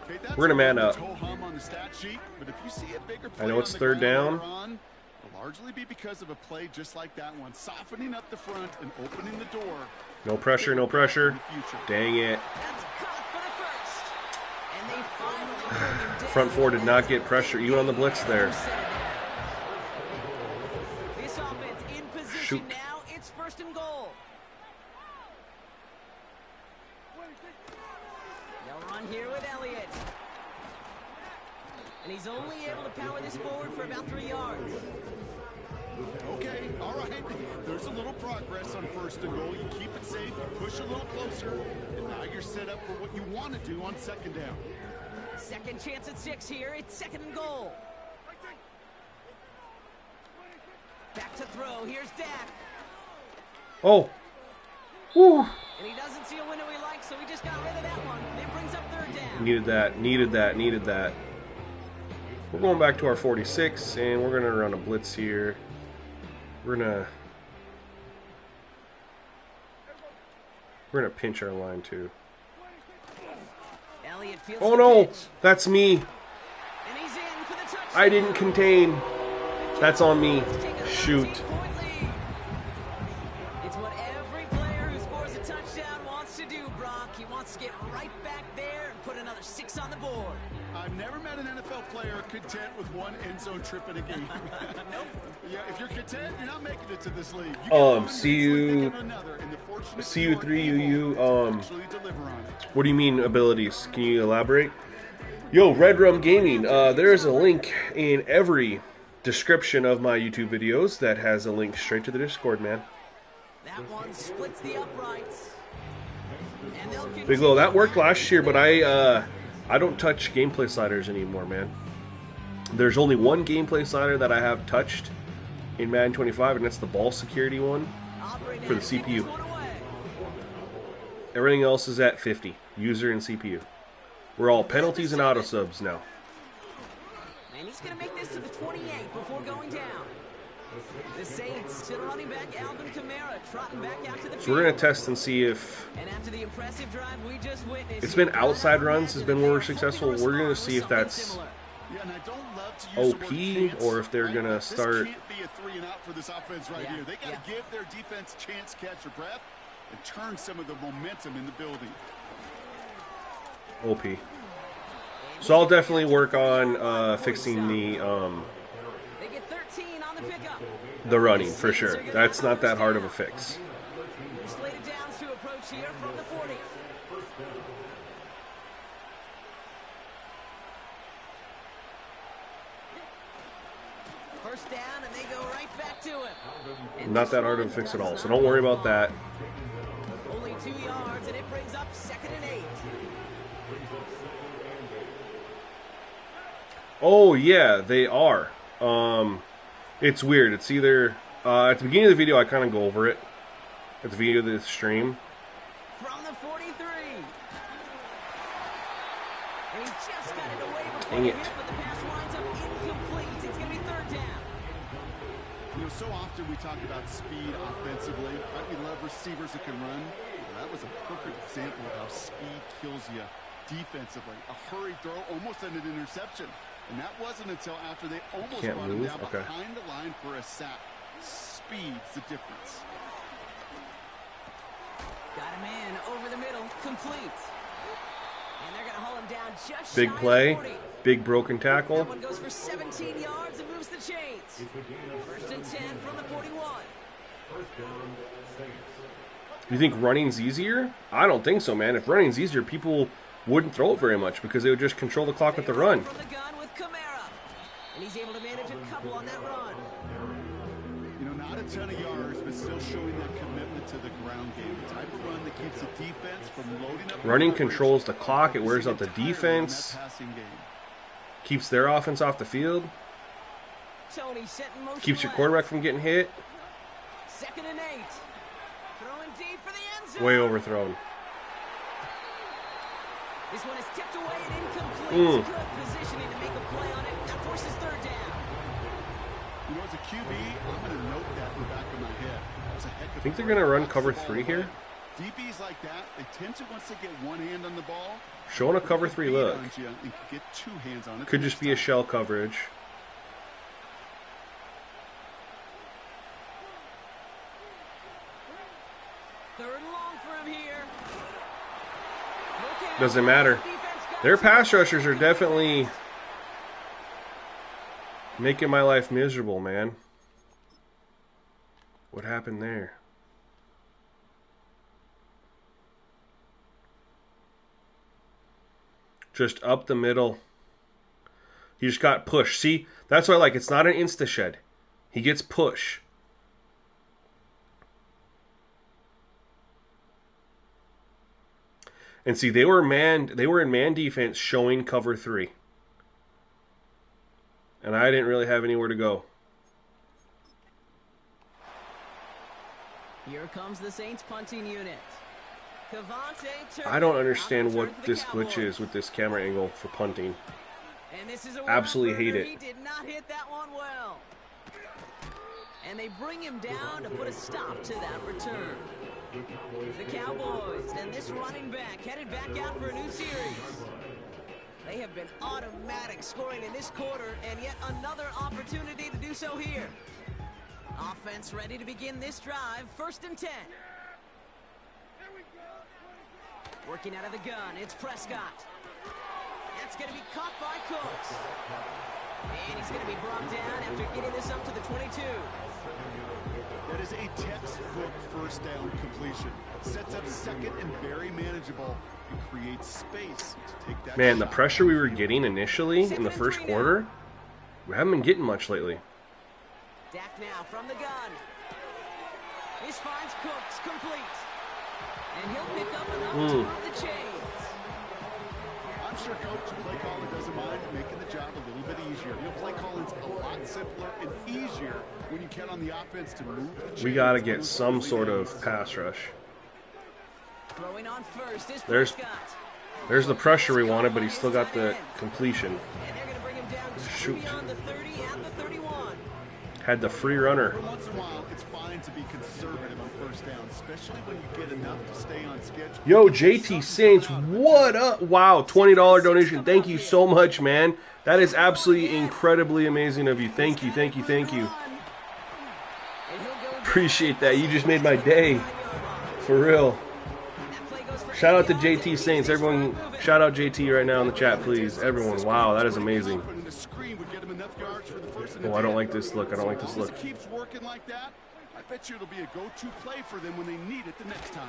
Okay, we're gonna man up. On the stat sheet, but if you see a bigger play I know it's on 3rd down. It'll largely be because of a play just like that one, softening up the front and opening the door. No pressure, no pressure. Dang it. That's caught for the first. And they finally bring him down. Front 4 did not get pressure, even on the blitz there. This offense in position. Shoot. Now. It's 1st and goal. They'll run here with Elliott. And he's only able to power this forward for about 3 yards. Okay, all right. There's a little progress on 1st and goal. You keep it safe, you push a little closer, and now you're set up for what you want to do on 2nd down. Second chance at 6 here. It's 2nd and goal. Back to throw. Here's Dak. Oh. Whew. And he doesn't see a window he likes, so he just got rid of that one. It brings up 3rd down. Needed that, needed that, needed that. We're going back to our 46, and we're going to run a blitz here. We're going to pinch our line, too. Elliott fields Oh, the no! pitch. That's me! And he's in for the touchdown. I didn't contain. That's on me. Shoot. It's what every player who scores a touchdown wants to do, Brock. He wants to get right back there and put another 6 on the board. I've never met an NFL player content with 1 end zone trip in a game. Nope. Yeah, if you're content, you're not making it to this league. What do you mean abilities? Can you elaborate? Yo, Red Rum Gaming. There is a link in every description of my YouTube videos that has a link straight to the Discord, man. That one splits the uprights. And Big Low, that worked last year, but I don't touch gameplay sliders anymore, man. There's only one gameplay slider that I have touched in Madden 25, and that's the ball security one for the CPU. Everything else is at 50, user and CPU. We're all penalties and auto subs now. And he's going to make this to the 28 before going down. The Saints still running back Alvin Kamara, trotting back out to the field. So we're going to test and see if... And after the impressive drive we just witnessed, it's been outside runs has been where we're successful. We're going to see if that's OP or if they're going to start... This can't be a 3 and out for this offense right here. They got to give their defense a chance to catch their breath and turn some of the momentum in the building. OP. So I'll definitely work on fixing the running for sure. That's not that hard of a fix. Slated downs to approach here from the 40. First down, and they go right back to it. Not that hard of a fix at all, so don't worry about that. Only 2 yards, and it brings up 2nd and 8. Oh yeah, they are. It's weird. It's either at the beginning of the video I kind of go over it. At the beginning of the stream. From the 43. And he just got it away before Dang it. but the pass winds up incomplete. It's going to be 3rd down. You know, so often we talk about speed offensively. Right? We love receivers that can run. Well, that was a perfect example of how speed kills you defensively. A hurried throw, almost an interception. And that wasn't until after they almost brought him down behind the line for a sack. Speed's the difference. Got him in over the middle, complete. And they're going to haul him down just big play, big broken tackle. That one goes for 17 yards and moves the chains. 1st and 10 from the 41. You think running's easier? I don't think so, man. If running's easier, people wouldn't throw it very much because they would just control the clock with the run. From the gun with Kamara. And he's able to manage a couple on that run. You know, not a ton of yards, but still showing that commitment to the ground game. The type of run that keeps the defense from loading up. Running controls the clock. It wears out the defense. Keeps their offense off the field. Tony set in motion Keeps your left. quarterback from getting hit. 2nd and 8. Throwing deep for the end zone. Way overthrown. This one is tipped away and incomplete. Mm. Good positioning to make a play on it. That forces 3rd down. You know, as a QB, I'm going to note that in the back of my head. It's a heck of a Think they're play. going to run Knocks cover the ball 3 here? away. DBs like that, they tend to, once they get one hand on the ball, Showing a cover they 3 beat look. on you and can get 2 hands on it. Could the just next be a time. shell coverage. Third and long for him here. Doesn't matter. Their pass rushers are definitely making my life miserable, man. What happened there? Just up the middle. He just got pushed. See, that's what I like. It's not an insta-shed. He gets push. And see, they were in man defense showing cover 3. And I didn't really have anywhere to go. Here comes the Saints punting unit. I don't understand what this glitch is with this camera angle for punting. And this is a Absolutely hate burner. it. He did not hit that one well. And they bring him down to put a stop to that return. The Cowboys and this running back headed back out for a new series. They have been automatic scoring in this quarter, and yet another opportunity to do so here. Offense ready to begin this drive. 1st and 10. Working out of the gun, it's Prescott. That's going to be caught by Cooks. And he's going to be brought down after getting this up to the 22. That is a textbook 1st down completion. Sets up 2nd and very manageable and creates space to take that Man, the shot. pressure we were getting initially in the 1st quarter, we haven't been getting much lately. Dak now from the gun. This finds Cooks complete. And he'll pick up enough to move the chains. I'm sure Coach play calling doesn't mind making the job a little bit easier. You know, play calling's a lot simpler and easier when you count on the offense to move the chains. We got to get some sort of pass rush. Throwing on first is There's Prescott. There's the pressure we wanted, but he still got the completion. And they're going to bring him down just Shoot. beyond the 30 and the 31. Had the free runner. Every once in a while, it's fine to be conservative on 1st down, especially when you get enough to stay on schedule. Yo, JT Saints, what up? Wow, $20 donation. Thank you so much, man. That is absolutely incredibly amazing of you. Thank you, thank you, thank you. Appreciate that. You just made my day. For real. Shout out to JT Saints. Everyone, shout out JT right now in the chat, please. Everyone, wow, that is amazing. Oh, I don't like this look. I don't like this look. If it keeps working like that, I bet you it'll be a go-to play for them when they need it the next time.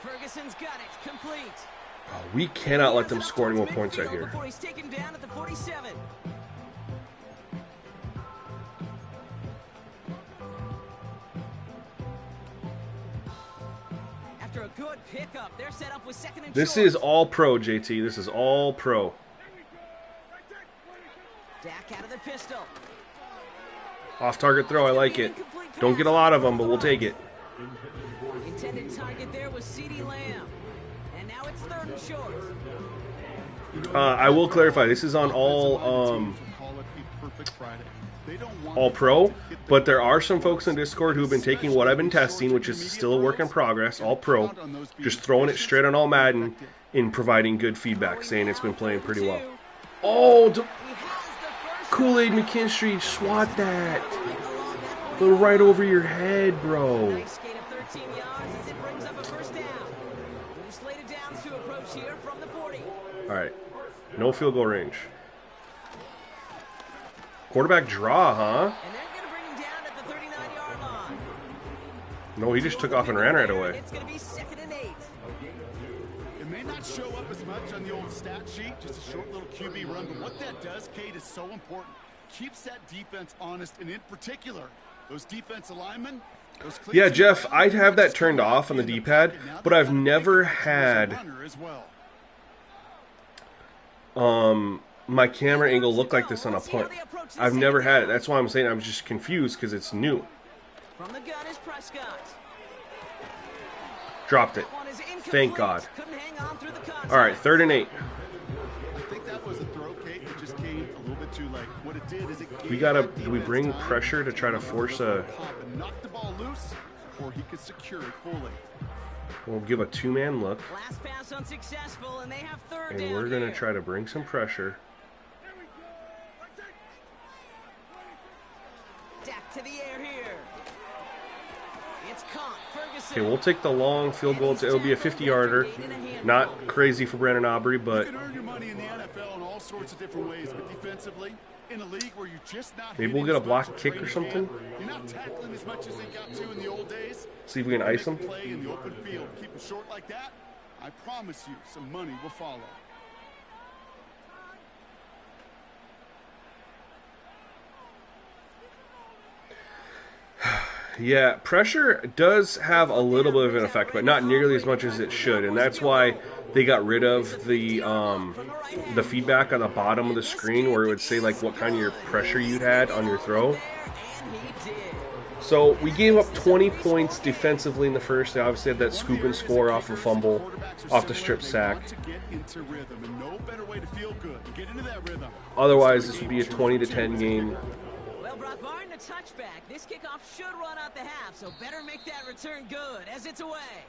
Ferguson's got it complete. Oh, we cannot let them score any more points right here. Before he's taken down at the 47. After a good pickup, they're set up with 2nd and This short. is all pro, JT. This is all pro. Dak out of the pistol. Off-target throw, I like it. Don't get a lot of them, but we'll take it. Intended target there was CeeDee Lamb. And now it's 3rd and short. I will clarify, this is on all pro, but there are some folks in Discord who have been taking what I've been testing, which is still a work in progress, all pro, just throwing it straight on all Madden and providing good feedback, saying it's been playing pretty well. Oh, Kool-Aid McKinstry, swat that. Go right over your head, bro. Nice gain of 13 yards as it brings up a 1st down. New slated downs to approach here from the 40. All right, no field goal range. Quarterback draw, huh? And they're going to bring him down at the 39-yard line. No, he just took off and ran right away. It's going to be 2nd and 8. It may not show up as much on the old stat sheet, just a short little QB run, but what that does, Kate, is so important. Keeps that defense honest, and in particular, those defensive linemen. Yeah, Jeff, I have that turned off on the D-pad, but I've never had my camera angle look like this on a punt. I've never had it. That's why I'm saying I'm just confused because it's new. From the gun is Prescott. Dropped it. Thank God. All right, 3rd and 8. I think that was a throw, Kate. It just came a little bit too late. What it did is it We gotta. Do we bring pressure to try to force a? knock the ball loose before he could secure it fully. We'll give a 2-man look, Last pass unsuccessful, and they have 3rd and down we're gonna here. try to bring some pressure. Dak to the air here. It's caught. Ferguson. Okay, we'll take the long field goal. It'll be a 50-yarder. Not crazy for Brandon Aubrey, but You can earn your money in the NFL in all sorts of different ways, but defensively, in a league where you're just not maybe we'll hitting get a as much block as kick or training something. camp, you're not tackling as much as they got to in the old days. See if we can ice them. Play in the open field. Keep them short like that. I promise you, some money will follow. Yeah, pressure does have a little bit of an effect, but not nearly as much as it should, and that's why they got rid of the feedback on the bottom of the screen where it would say like what kind of your pressure you had on your throw. So we gave up 20 points defensively in the first. They obviously had that scoop and score off a fumble, off the strip sack. Otherwise, this would be a 20-10 game. Well, Brock, barring the touchback, this kickoff should run out the half, so better make that return good as it's away.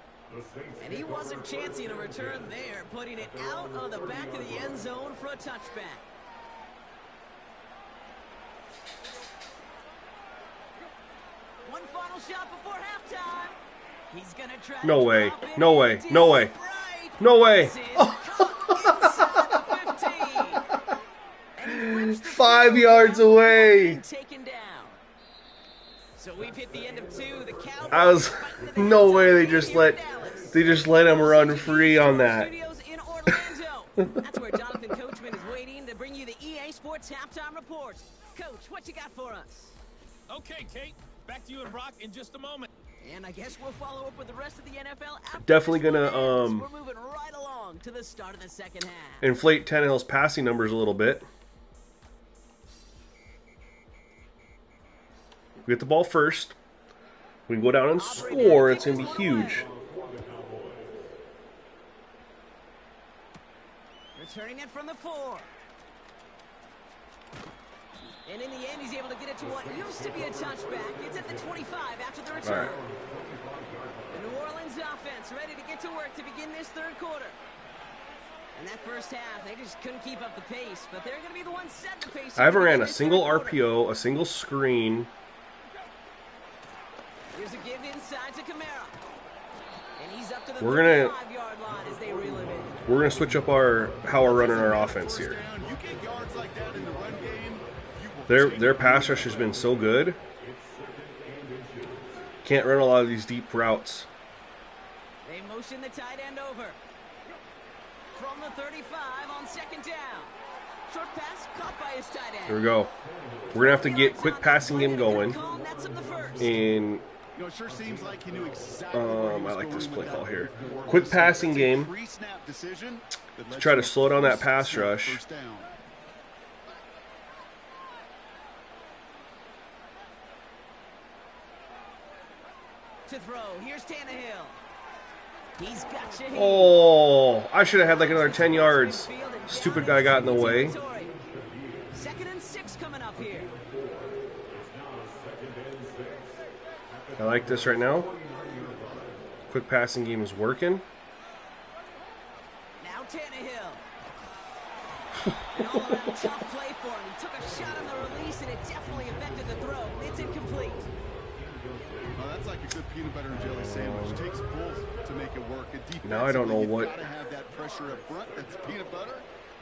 And he wasn't chancing a return there, putting it out on the back of the end zone for a touchback. One final shot before halftime. He's gonna try. No way. No way. No way. No way. Oh. 5 yards away. Taken down. So we've hit the end of 2. The Cowboys I was no way they just let him run free on that. Studios in Orlando. That's where Jonathan Coachman is waiting to bring you the EA Sports halftime report. Coach, what you got for us? Okay, Kate. Back to you and Brock in just a moment. And I guess we'll follow up with the rest of the NFL after Definitely this gonna one ends. We're moving right along to the start of the second half. Inflate Tannehill's passing numbers a little bit. We get the ball first. We can go down and score. It's going to be huge. Returning it from the 4. And in the end, he's able to get it to what used to be a touchback. It's at the 25 after the return. Right. The New Orleans offense ready to get to work to begin this third quarter. And that first half, they just couldn't keep up the pace, but they're going to be the ones setting the pace. I haven't ran a single RPO, a single screen. Here's a give inside to Kamara. And he's up to the We're gonna 35-yard line as they reel him in. We're gonna switch up how we're running our offense here. Their pass rush has been so good. Can't run a lot of these deep routes. They motion the tight end over. From the 35 on second down. Short pass caught by his tight end. Here we go. We're gonna have to get quick passing game going. And I like this play call here. Quick passing game to try to slow down that pass rush. To throw. Here's Tannehill. He's got you. Oh, I should have had like another 10 yards. Stupid guy got in the way. 2nd and 6 coming up here. I like this right now. Quick passing game is working. Now Tannehill. An all-around tough play for him. He took a shot on the release, and it definitely affected the throw. It's incomplete. Well, that's like a good peanut butter and jelly sandwich. It takes both to make it work. Now I don't know You've what. got to have that pressure up front. That's peanut butter.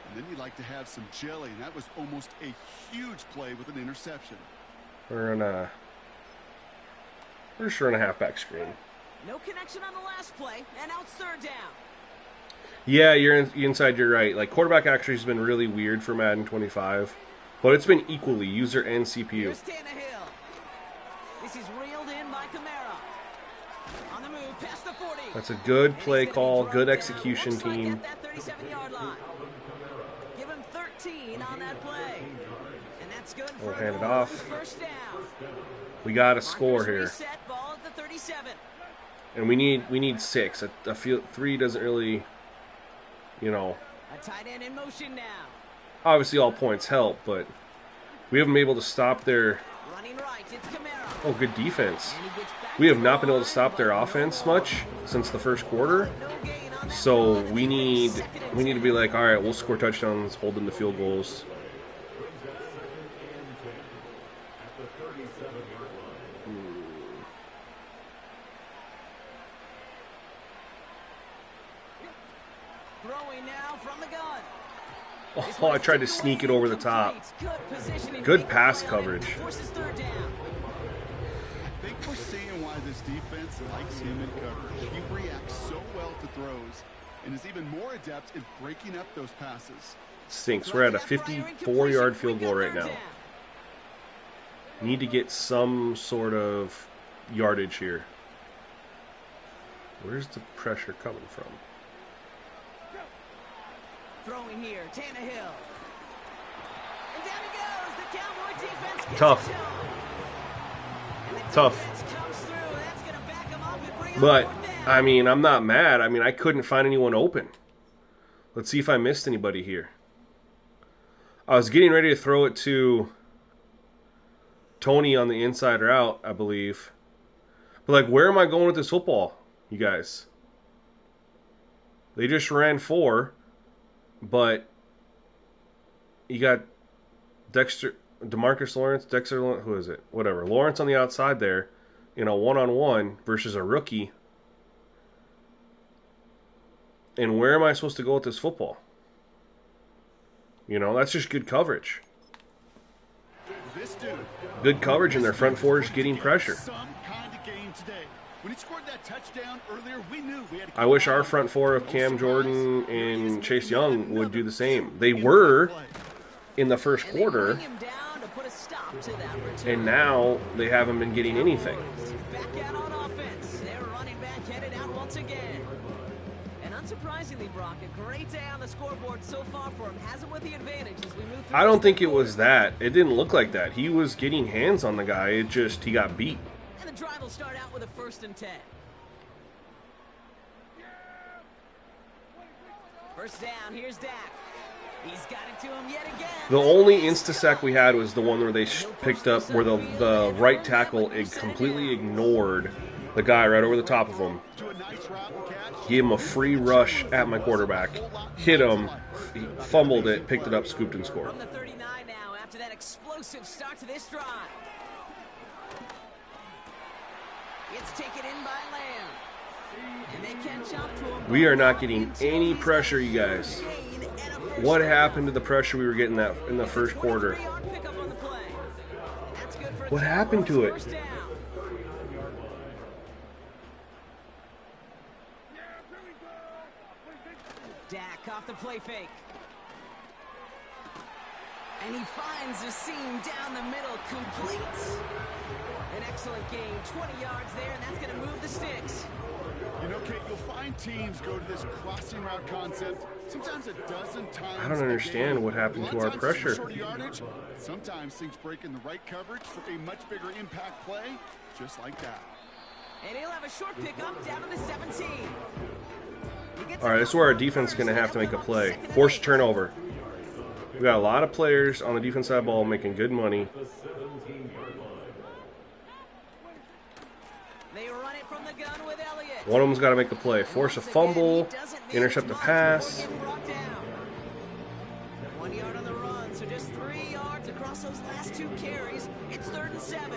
And then you like to have some jelly. And that was almost a huge play with an interception. We're just running a halfback screen. No connection on the last play, and now it's third down. Yeah, you're inside. You're right. Like quarterback actually has been really weird for Madden 25, but it's been equally user and CPU. Here's Tannehill. This is reeled in by Kamara. On the move, past the 40. That's a good play call, good execution team. At that 37-yard line. Give him 13 17 on that play. And that's good for We'll hand it a off. first down. We got a score Markers here, reset, ball at the 37. and we need 6. I feel 3 doesn't really, you know. A tight end in motion now. Obviously, all points help, but we haven't been able to stop their. Running right, it's Camaro. Oh, good defense. And he gets back We have to not the been able to line, stop their but no offense more. much since the first quarter. No gain on that So ball, and we it's need second and we need to 10. be like, all right, we'll score touchdowns, hold them to field goals. Throwing now from the gun. Oh, I tried to sneak it over the top. Good pass coverage. Forces third down. I think we're seeing why this defense likes him in coverage. He reacts so well to throws and is even more adept at breaking up those passes. Stinks. We're at a 54-yard field goal right now. Need to get some sort of yardage here. Where's the pressure coming from? Throwing here, Tannehill. And down he goes. The Cowboy defense gets Tough. it done. And the Tough. defense comes through. That's going to back him up and bring up But, fourth down. I mean, I'm not mad. I mean, I couldn't find anyone open. Let's see if I missed anybody here. I was getting ready to throw it to Tony on the inside route, I believe. But, like, where am I going with this football, you guys? They just ran 4, but you got DeMarcus Lawrence, who is it? Whatever. Lawrence on the outside there in a one-on-one versus a rookie. And where am I supposed to go with this football? You know, that's just good coverage. This dude, Good coverage, and their front four is getting pressure. some kind of game today. When he scored that touchdown earlier, we knew we had to I wish our front four of Cam Jordan and Chase Young would do the same. They were in the first And they quarter, bring him down to put a stop to that return. and now they haven't been getting anything. Back out on offense. Their running back headed out once again. And unsurprisingly, Brock, a great day on the scoreboard so far for him. Has him with the advantage as we move through. I don't this think third it was quarter. that. It didn't look like that. He was getting hands on the guy. It just, he got beat. And the drive will start out with a 1st and 10. First down, here's Dak. He's got it to him yet again. The only insta-sack we had was the one where they picked up, where the right tackle completely ignored the guy right over the top of him. Do a nice route and catch. Gave him a free rush at my quarterback. Hit him. He fumbled it, picked it up, scooped, and scored. From the 39 now after that explosive start to this drive. It's taken in by Lamb. And they catch up to him. We are not getting any pressure, you guys. What happened to the pressure we were getting that in the first quarter? What happened to it? Dak off the play fake. And he finds a seam down the middle, complete. An excellent gain, 20 yards there, and that's going to move the sticks. You know, Kate, you'll find teams go to this crossing route concept sometimes a dozen times. I don't understand what happened to our pressure. Short yardage, sometimes things break in the right coverage for a much bigger impact play, just like that. And he'll have a short pickup down to the 17. All right, this is where our defense is going to have to make a play. Force a turnover. We got a lot of players on the defense side of the ball making good money. They run it from the gun with Elliott. One of them's got to make the play. Force a fumble, intercept a pass. 1 yard on the run, so just 3 yards across those last 2 carries. It's 3rd and 7.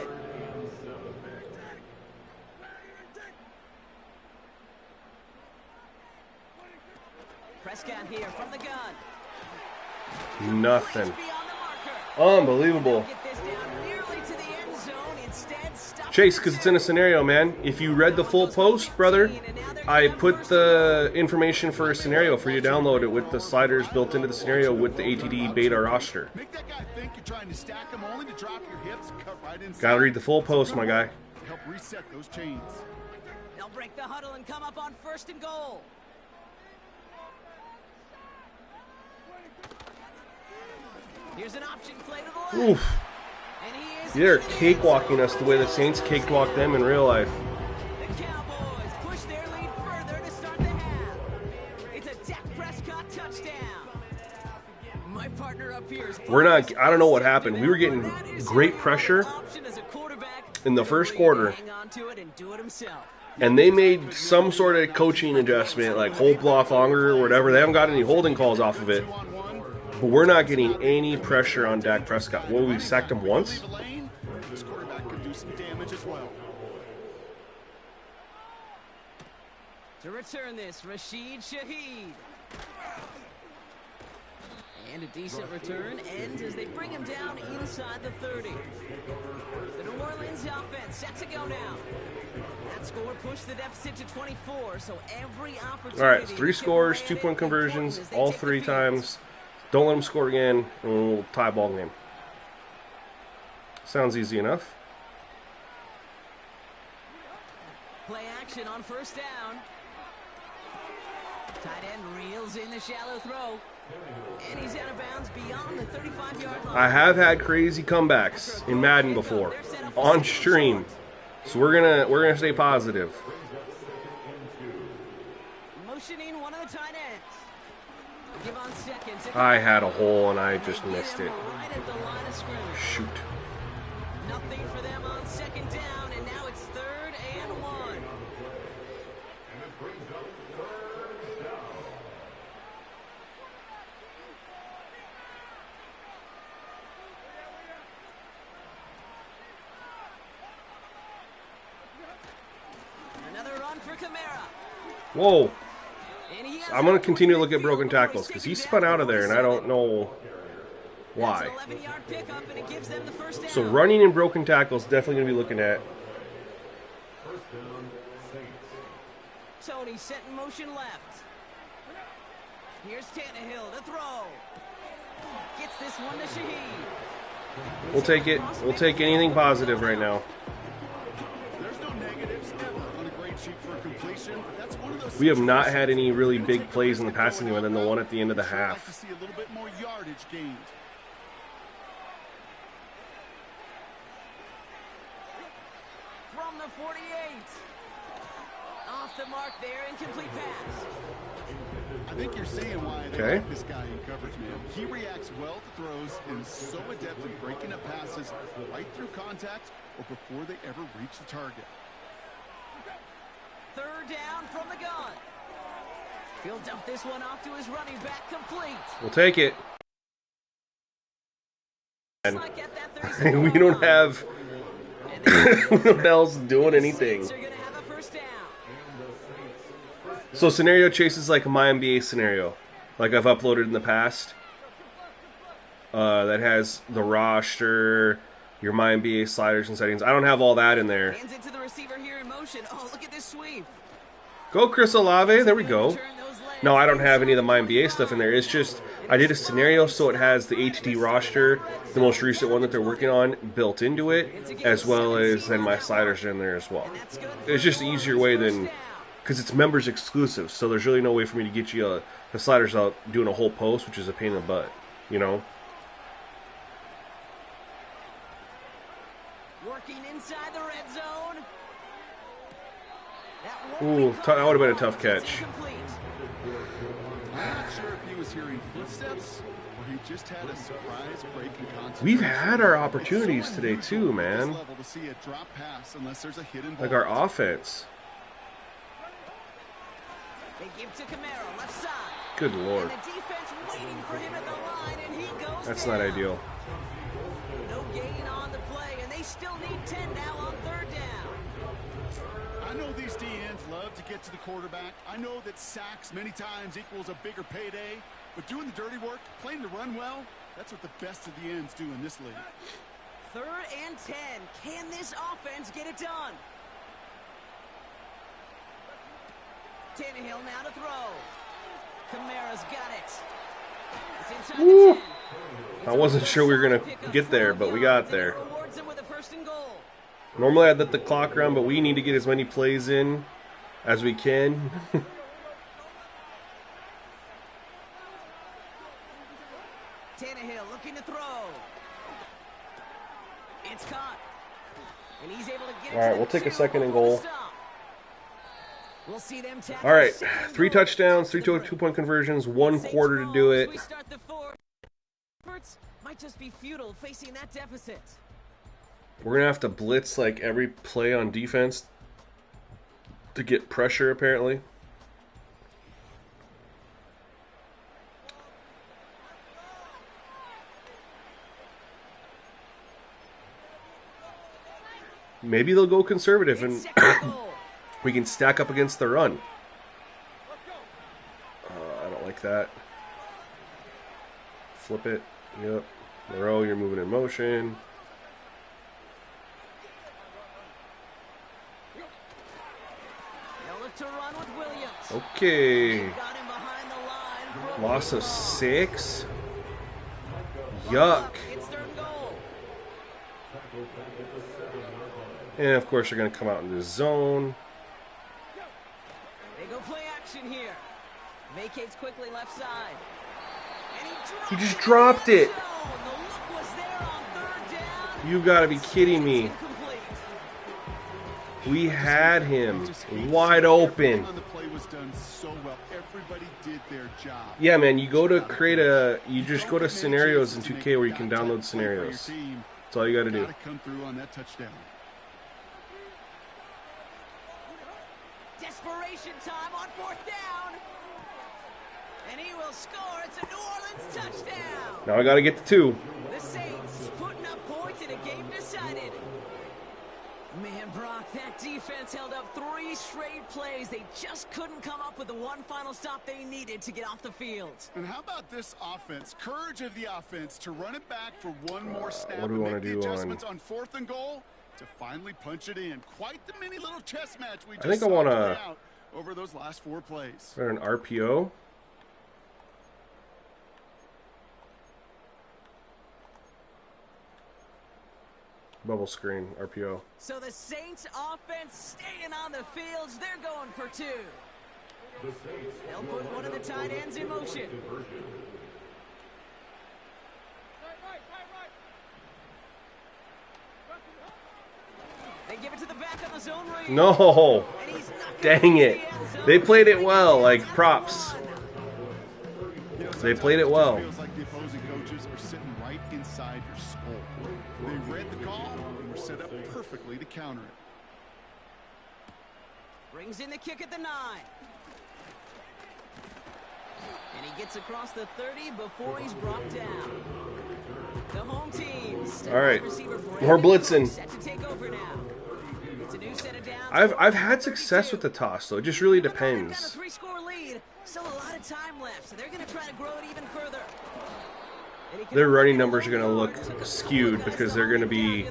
Prescott here from the gun. Nothing. Beyond the marker. Unbelievable. Get this down nearly to the end zone. Instead, stop Chase, because it's in a scenario, man. If you read the full post, brother, I put the information for a scenario for you to download it with the sliders built into the scenario with the ATD beta roster. Make that guy think you're trying to stack him only to drop your hips, cut right inside. Gotta read the full post, my guy. Help reset those chains. They'll break the huddle and come up on 1st and goal. Here's an option play to the left. Oof. And he is They're in the end cakewalking zone. us the way the Saints cakewalk them in real life. The Cowboys push their lead further to start the half. It's a Dak Prescott touchdown. My partner up here is We're not, I don't know what happened. We were getting great pressure in the first quarter, and they made some sort of coaching adjustment, like hold block longer or whatever. They haven't got any holding calls off of it, but we're not getting any pressure on Dak Prescott. Well, we sacked him once. This quarterback could do some damage as well. To return this, Rashid Shaheed. And a decent return ends as they bring him down inside the 30. The New Orleans offense set to go now. That score pushed the deficit to 24, so every opportunity. All right, 3 scores, 2-point conversions, all 3 times. Don't let them score again, and we'll tie ball game. Sounds easy enough. Play action on first down. Tight end reels in the shallow throw. And he's out of bounds beyond the 35-yard line. I have had crazy comebacks in Madden before on stream, so we're gonna stay positive. Motioning one of the tight ends. Give on second to I had a hole and I just missed it. right at the line of scrimmage. Shoot. Nothing for them on second down, and now it's 3rd and 1. Another run for Kamara. Whoa. And he has I'm going to continue to look at broken tackles because he spun out of there and I don't know why. That's an 11-yard pickup, and it gives them the first down. So running and broken tackles definitely going to be looking at. Tony set in motion left. Here's Tannehill to throw. Gets this one to Shaheed. We'll take it. We'll take anything positive right now. There's no negatives ever on a great sheet for completion. But that's one of those We have not had any really big plays in the passing game other than the one at the end of the I'd like to half. see a little bit more yardage gained. From the 48. Off the mark there, incomplete pass. I think you're seeing why they Okay. like this guy in coverage, man. He reacts well to throws and is so adept in breaking up passes right through contact or before they ever reach the target. 3rd down from the gun. He'll dump this one off to his running back, complete. We'll take it. It's And like at that 37 we yard don't line. have And the no one else doing anything. Saints are gonna have a first down. So scenario chase is like my NBA scenario, like I've uploaded in the past. That has the roster, your my NBA sliders and settings. I don't have all that in there. Hands it to the receiver here in motion. Oh, look at this sweep. Go Chris Olave, there we go. Turn those legs No, I don't have any of the my NBA stuff in there. It's just I did a scenario so it has the ATT roster, the most recent one that they're working on, built into it, as well as then my sliders are in there as well. And that's good. It's just an easier way than, because it's members exclusive, so there's really no way for me to get you the sliders out doing a whole post, which is a pain in the butt, you know? Working inside the red zone. That Ooh, won't be that would have been a tough It's catch. incomplete. I'm not sure if he was hearing footsteps or he just had a surprise break in concentration. We've had our opportunities It's so today unusual too, at man. this level to see a drop pass unless there's a hidden Like ball. our offense. They give to Kamara, left side. Good lord. And the defense waiting for him at the line, and he goes That's down. not ideal. No gain on the play, and they still need 10 now on 3rd down. I know these DNs love to get to the quarterback. I know that sacks many times equals a bigger payday, but doing the dirty work, playing the run well, that's what the best of the ends do in this league. 3rd and 10. Can this offense get it done? Tannehill now to throw. Kamara's got it. It's inside Woo. the 10. I wasn't sure we were going to get there, but we got there. Rewards him with a 1st and goal. Normally I'd let the clock run, but we need to get as many plays in as we can. Tannehill looking to throw. It's caught. And he's able to get it. All right, we'll take a second and goal. We'll see them. All right, 3 touchdowns, 3 2-point conversions, 1 quarter to do it. We start the fourth. Might just be futile facing that deficit. We're going to have to blitz like every play on defense to get pressure, apparently. Maybe they'll go conservative and we can stack up against the run. I don't like that. Flip it. Yep. Moreau, you're moving in motion. They'll look to run with Williams. Okay. Got him behind the line. Loss of 6. Yuck. It's third and goal. And of course, they're going to come out in the zone. They go play action here. Vacates quickly left side. And He just dropped it. The look was there on third down. You got to be kidding me. Incomplete. We had him wide open. On the play was done so well. Everybody did their job. Yeah, man, you go to create you just go to scenarios in 2K where you can download scenarios. That's all you got to do. Gotta come through on that touchdown. Desperation time on fourth down. And he will score. It's a New Orleans touchdown. Now I got to get to 2. The Saints putting up points in a game decided. Man, Brock, that defense held up 3 straight plays. They just couldn't come up with the one final stop they needed to get off the field. And how about this offense? Courage of the offense to run it back for one more snap What do we and want make to the do adjustments on fourth and goal to finally punch it in. Quite the mini little chess match we just think I saw wanna- play out over those last 4 plays. An RPO. Bubble screen, RPO. So the Saints offense staying on the fields. They're going for 2. They'll put one of the tight ends in motion. They give it to the back on the zone read. No! And he's not Dang gonna it. get the end zone. They played it well, like props. You know, They played it sometimes well. just feels like the opposing coaches are sitting right inside your skull. They read the call and were set up perfectly to counter it. Brings in the kick at the 9. And he gets across the 30 before he's brought down. The home team. All right. More blitzing. Set to take over now. It's a new set of downs. I've had success with the toss, though. It just really They've got a depends. 3-score lead. Still a lot of time left, so they're going to try to grow it even further. Their running numbers are going to look skewed because they're going to be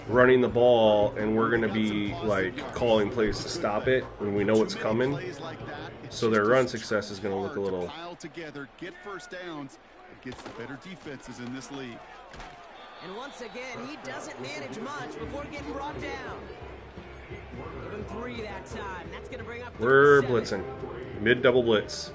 running the ball, and we're going to be like calling plays to stop it when we know what's coming. So their run success is going to look a little. Pile together, get first downs against the better defenses in this league. And once again, he doesn't manage much before getting brought down. Give him 3 that time. That's going to bring up We're 37. blitzing, mid double blitz.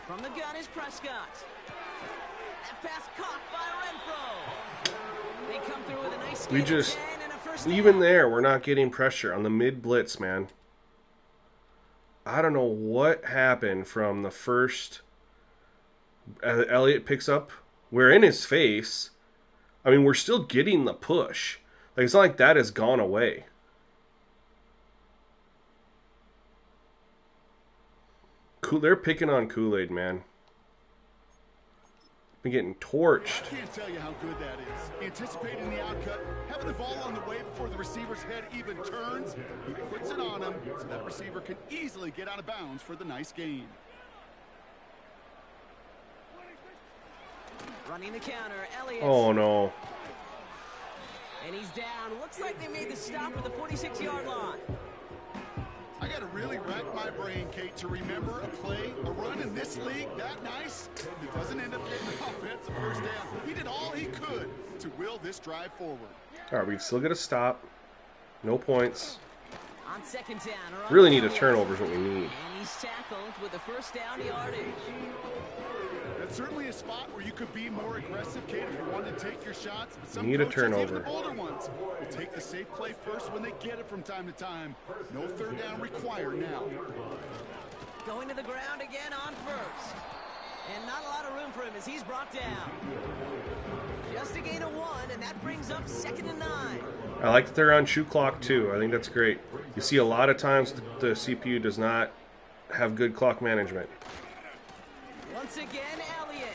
From the gun is Prescott. That pass caught by Renfro. They come through with a nice We gain of just 10 and a first even down. there, we're not getting pressure on the mid blitz, man. I don't know what happened from the first. Elliott picks up. We're in his face. I mean, we're still getting the push. Like, it's not like that has gone away. They're picking on Kool-Aid, man. Been getting torched. I can't tell you how good that is. Anticipating the outcut, having the ball on the way before the receiver's head even turns. He puts it on him so that receiver can easily get out of bounds for the nice gain. Running the counter, Elliott. Oh, no. And he's down. Looks like they made the stop at the 46-yard line. I got to really rack my brain, Kate, to remember a play, a run in this league that nice. It doesn't end up getting the offense a first down. He did all he could to will this drive forward. All right, we still get a stop. No points. On second down. Really need a turnover is what we need. And he's just tackled with a first down yardage. That's certainly a spot where you could be more aggressive, Kate, if you want to take your shots. But some Need a coaches, even turnover. the bolder ones, will take the safe play first when they get it from time to time. No third down required now. Going to the ground again on first. And not a lot of room for him as he's brought down. Just a gain of 1, and that brings up 2nd and 9. I like that they're on shoot clock too. I think that's great. You see a lot of times the CPU does not have good clock management. Once again, Elliott.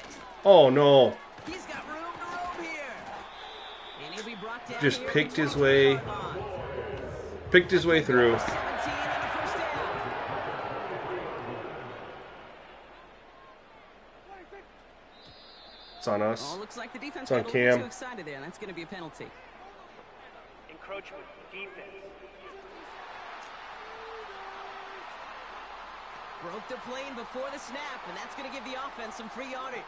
Oh no. He's got room to roam here. And he'll be brought down Just here at picked the his way 25-yard line. picked his way through. 17 and a first down. It's on us. Oh, looks like the defense It's on got a little Cam. too excited there. That's going to be a penalty. Encroachment, defense. Broke the plane before the snap, and that's going to give the offense some free yardage.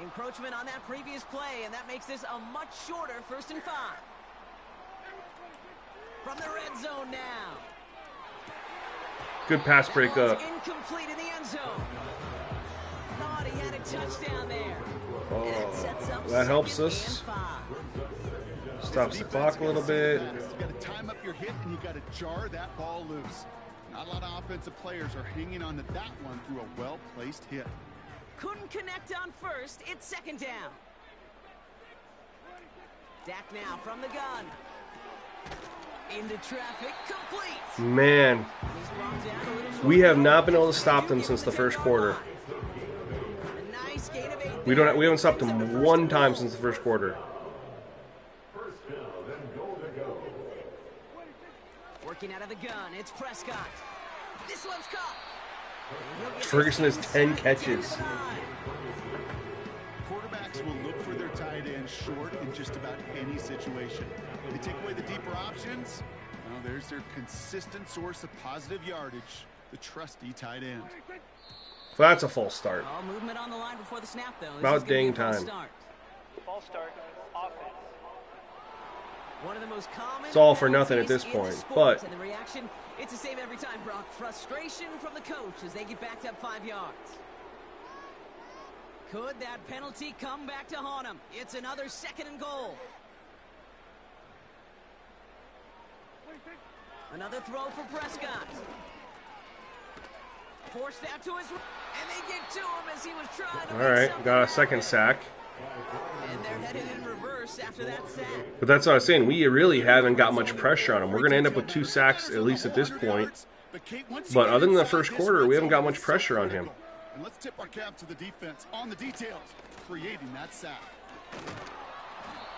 Encroachment on that previous play, and that makes this a much shorter 1st and 5. From the red zone now. Good pass That breakup. ball's incomplete in the end zone. Thought he had a touchdown there. Oh, And that sets up that helps 2nd us. and 5. Stops the clock a little bit. You got to time up your hit, and you got to jar that ball loose. Not a lot of offensive players are hanging on to that one through a well-placed hit. Couldn't connect on first. It's 2nd down. Dak now from the gun. Into traffic, complete. Man, He's brought down a little short we have field. not been able to stop them since the first quarter. A nice gain of 8 We there. haven't stopped Brings up them the 1st one and time goal. since the first quarter. Working out of the gun, it's Prescott. This one's caught. And he'll get Ferguson this has 10 inside the 10 catches. to the 9. Quarterbacks will look for their tight end short in just about any situation. They take away the deeper options. Well, there's their consistent source of positive yardage, the trusty tight end. So that's a false start. All movement on the line before the snap, though. This About is gonna be a dang false time. Start. False start, offense. One of the most common It's all for nothing at penalties this in point, sport. but- And the reaction, it's the same every time, Brock. Frustration from the coach as they get backed up 5 yards. Could that penalty come back to haunt him? It's another 2nd and goal. Another throw for Prescott. Forced out to his, and they get to him as he was trying to All make right, something got a happen. second sack. And they're headed in reverse after that sack. But that's what I was saying. We really haven't got much pressure on them. We're going to end up with 2 sacks, at least at this point. But other than the first quarter, we haven't got much pressure on him. And let's tip our cap to the defense on the details, creating that sack.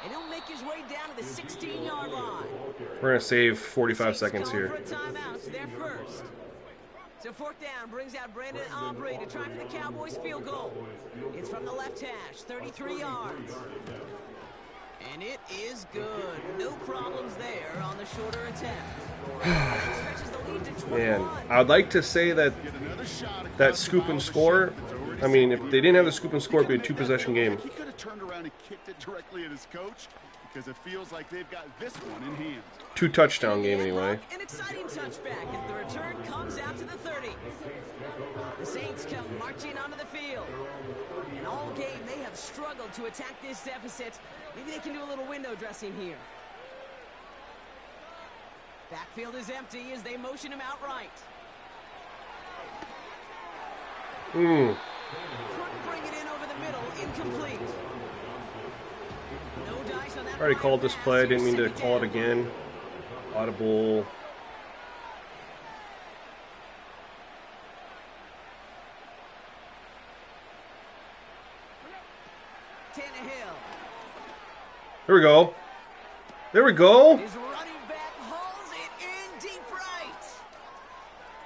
And he'll make his way down to the 16-yard line. We're going to save 45 Saints seconds call here. for a timeout, so they're first. So 4th down brings out Brandon Aubrey to try for the Cowboys field goal. It's from the left hash, 33 yards. And it is good. No problems there on the shorter attempt. That stretches the lead to 21. Man, I would like to say that Get another shot across that the scoop bow and of the score, ship that's already I mean, if set. they didn't have the scoop and score, it'd be a 2-possession game. He could have turned around and kicked it directly at his coach because it feels like they've got this one in hand. 2-touchdown game anyway. An exciting touchback as the return comes out to the 30. The Saints come marching onto the field. And all game they have struggled to attack this deficit. Maybe they can do a little window dressing here. Backfield is empty as they motion him out right. Couldn't bring it in over the middle, incomplete. No dice on that. Already final called this pass. play. Didn't mean to Here's call it second down. again. Audible. Tannehill. There we go. There we go. His running back hauls it in deep right.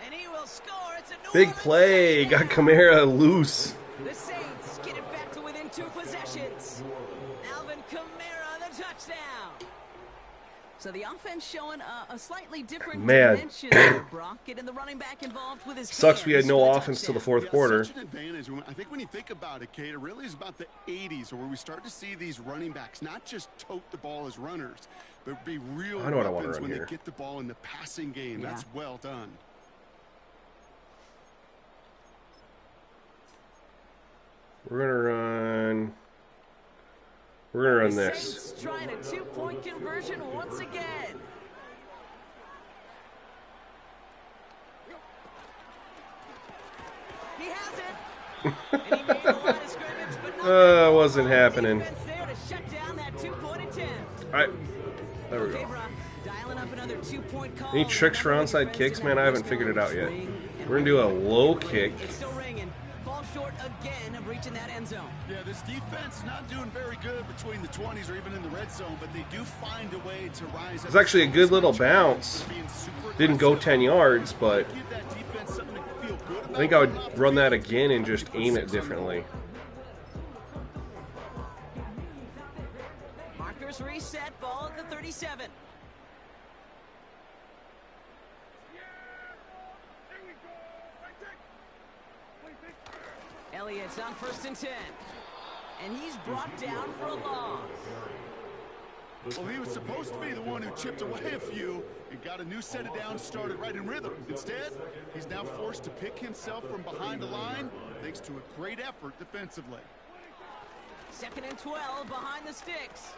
And he will score. It's a New Big Orleans play. Got touchdown. Kamara loose. The Saints get it back to within 2 possessions. Alvin Kamara, the touchdown. So the offense showing a slightly different Man. dimension there, Brock. Getting the running back involved with his Sucks we had hands no for the offense till the touchdown. fourth quarter. Such an advantage. I think when you think about it, Kate, it really is about the 80s where we start to see these running backs not just tote the ball as runners, but be real I know what I wanna weapons run when here. they get the ball in the passing game. Yeah. That's well done. We're gonna run this. Saints trying a 2-point conversion once again. He has it. And he made a line of scrimmage, but not Wasn't happening. defense there to shut down that 2-point attempt. All right, there we Okay, go. Brock, dialing up another 2-point call. Any tricks for onside kicks, man? I haven't figured it out yet. We're gonna do a low kick. It's still ringing. Fall short again of reaching that end zone. Yeah, this defense not doing very good between the 20s or even in the red zone, but they do find a way to rise. It's actually a good little bounce. Didn't go 10 yards, but Give that defense something to feel good about. I think I would run that again and just aim it differently. Markers reset, ball at the 37. Elliott's on 1st and 10. And he's brought down for a loss. Well, he was supposed to be the one who chipped away a few and got a new set of downs started right in rhythm. Instead, he's now forced to pick himself from behind the line thanks to a great effort defensively. 2nd and 12 behind the sticks.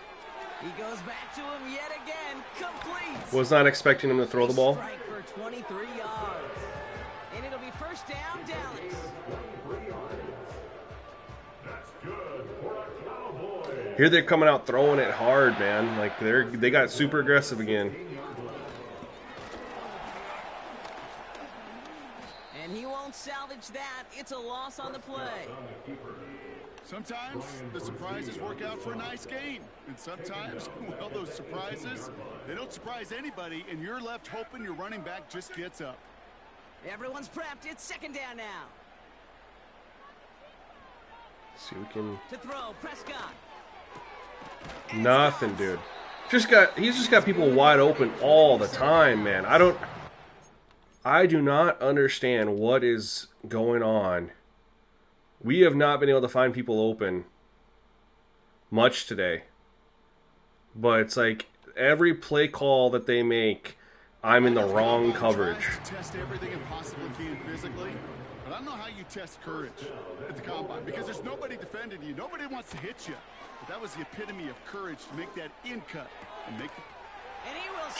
He goes back to him yet again. Complete. Was not expecting him to throw the ball. Strike for 23 yards. And it'll be 1st down, Dallas. Here they're coming out throwing it hard, man. Like they got super aggressive again. And he won't salvage that. It's a loss on the play. Sometimes the surprises work out for a nice gain. And sometimes, well, those surprises, they don't surprise anybody, and you're left hoping your running back just gets up. Everyone's prepped. It's 2nd down now. See, we can. To throw, Prescott. Nothing, dude. He's just got people wide open all the time, man. I do not understand what is going on. We have not been able to find people open much today. But it's like every play call that they make, I'm in the wrong coverage. Test everything it possibly can physically, but I don't know how you test courage at the combine because there's nobody defending you. Nobody wants to hit you. But that was the epitome of courage to make that in cut and make the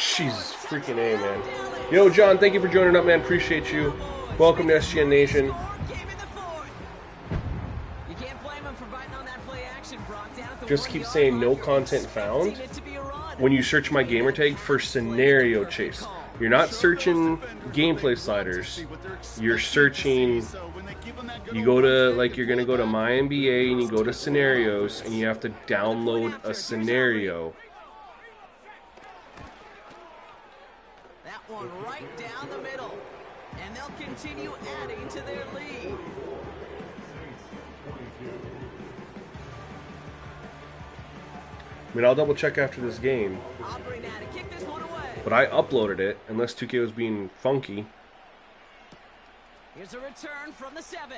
Jesus freaking A, man. Yo, John, thank you for joining up, man. Appreciate you. Welcome to SGN Nation. Just keep saying no content found when you search my gamertag for scenario chase. You're not searching gameplay sliders. You're searching. You go to, like, you're going to go to My NBA and you go to scenarios and you have to download a scenario. That one right down the middle. And they'll continue adding to their lead. I mean, I'll double check after this game. But I uploaded it, unless 2K was being funky. Here's a return from the 7.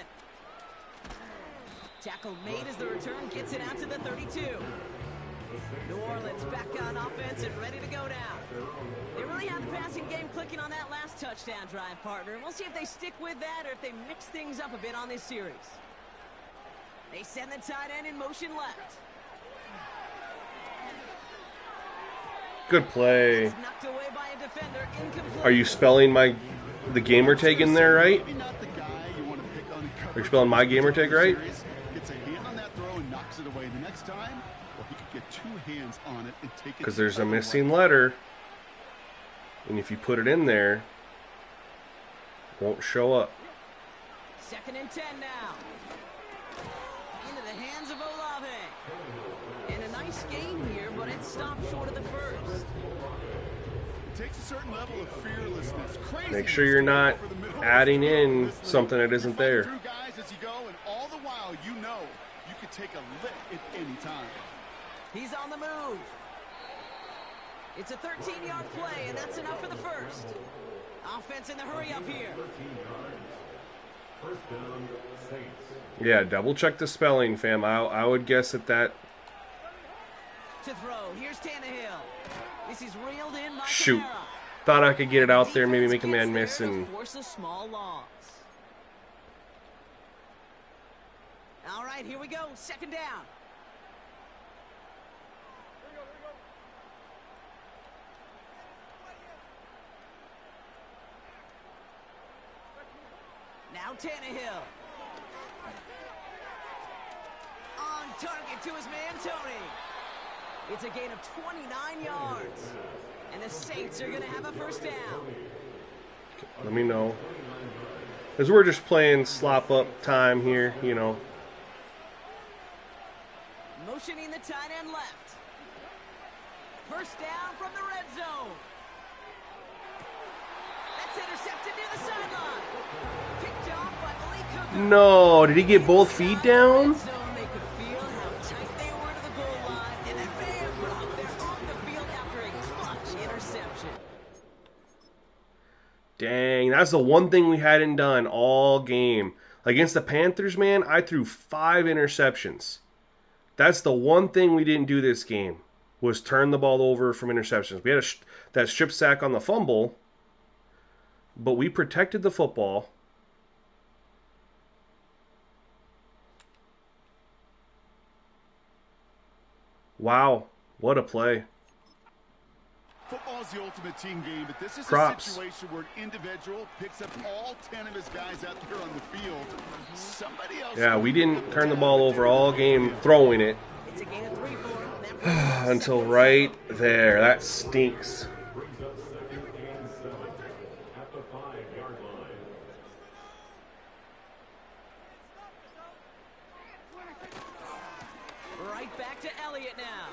Tackle made as the return gets it out to the 32. New Orleans back on offense and ready to go down. They really have the passing game clicking on that last touchdown drive, partner. We'll see if they stick with that or if they mix things up a bit on this series. They send the tight end in motion left. Good play. Are you spelling the gamer tag in there right? Are you spelling my gamer tag right? Gets a hand on that throw and knocks it away. The next time, well, he could get 2 hands on it and take it. Because there's a missing letter, and if you put it in there, it won't show up. 2nd and 10 now. Into the hands of Olave. And a nice game here, but it stopped short of the first. It takes a certain level of fearlessness. Make sure you're not adding in something that isn't there. Through guys as you go, and all the while you know you could take a lick at any time. He's on the move. It's a 13-yard play, and that's enough for the first. Offense in the hurry up here. Yeah, double check the spelling, fam. I would guess that. To throw. Here's Tannehill. This is reeled in by Shoot. Kamara. Thought I could get it out there, maybe make a man miss, and force a small loss. All right, here we go. Second down. Now Tannehill. On target to his man, Tony. It's a gain of 29 yards. And the Saints are going to have a first down. Let me know. Because we're just playing slop up time here, you know. Motioning the tight end left. First down from the red zone. That's intercepted near the sideline. Picked off by Malik Hooker. No, did he get both feet down? Red zone, they could feel how tight they were to the goal line, and then bam, they're on the field after a clutch interception. Dang, that's the one thing we hadn't done all game. Against the Panthers, man, I threw 5 interceptions. That's the one thing we didn't do this game, was turn the ball over from interceptions. We had that strip sack on the fumble, but we protected the football. Wow, what a play. Football is the ultimate team game, but this is Props. a situation where an individual picks up all 10 of his guys out there on the field. Somebody else. Yeah, we didn't turn the ball over all game throwing it It's a gain of 3 for him. until right there. That stinks. Right back to Elliott now.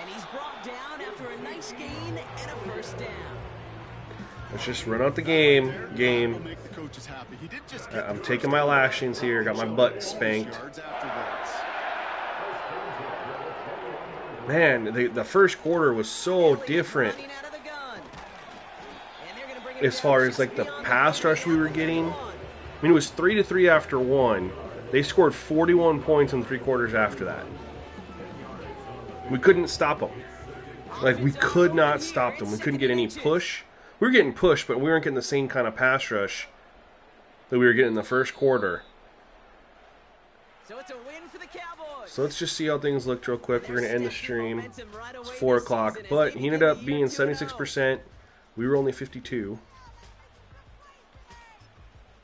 And he's brought down after a nice gain and a first down. Let's just run out the game. Will make the coaches happy. He didn't just get I'm the taking first my down. lashings here. Got my butt spanked. Yards afterwards. Man, the first quarter was so different Running out of the gun. And they're gonna bring it as down far just as like the beyond pass rush we were 30-yard getting. line. I mean, it was 3-3 after one. They scored 41 points in 3 quarters after that. We couldn't stop them. Like, we could not stop them. We couldn't get any push. We were getting pushed, but we weren't getting the same kind of pass rush that we were getting in the first quarter. So it's a win for the Cowboys. So let's just see how things looked real quick. We're going to end the stream. Momentum right It's away 4 this o'clock, season as but they he ended begin up the being year 76%. We were only 52.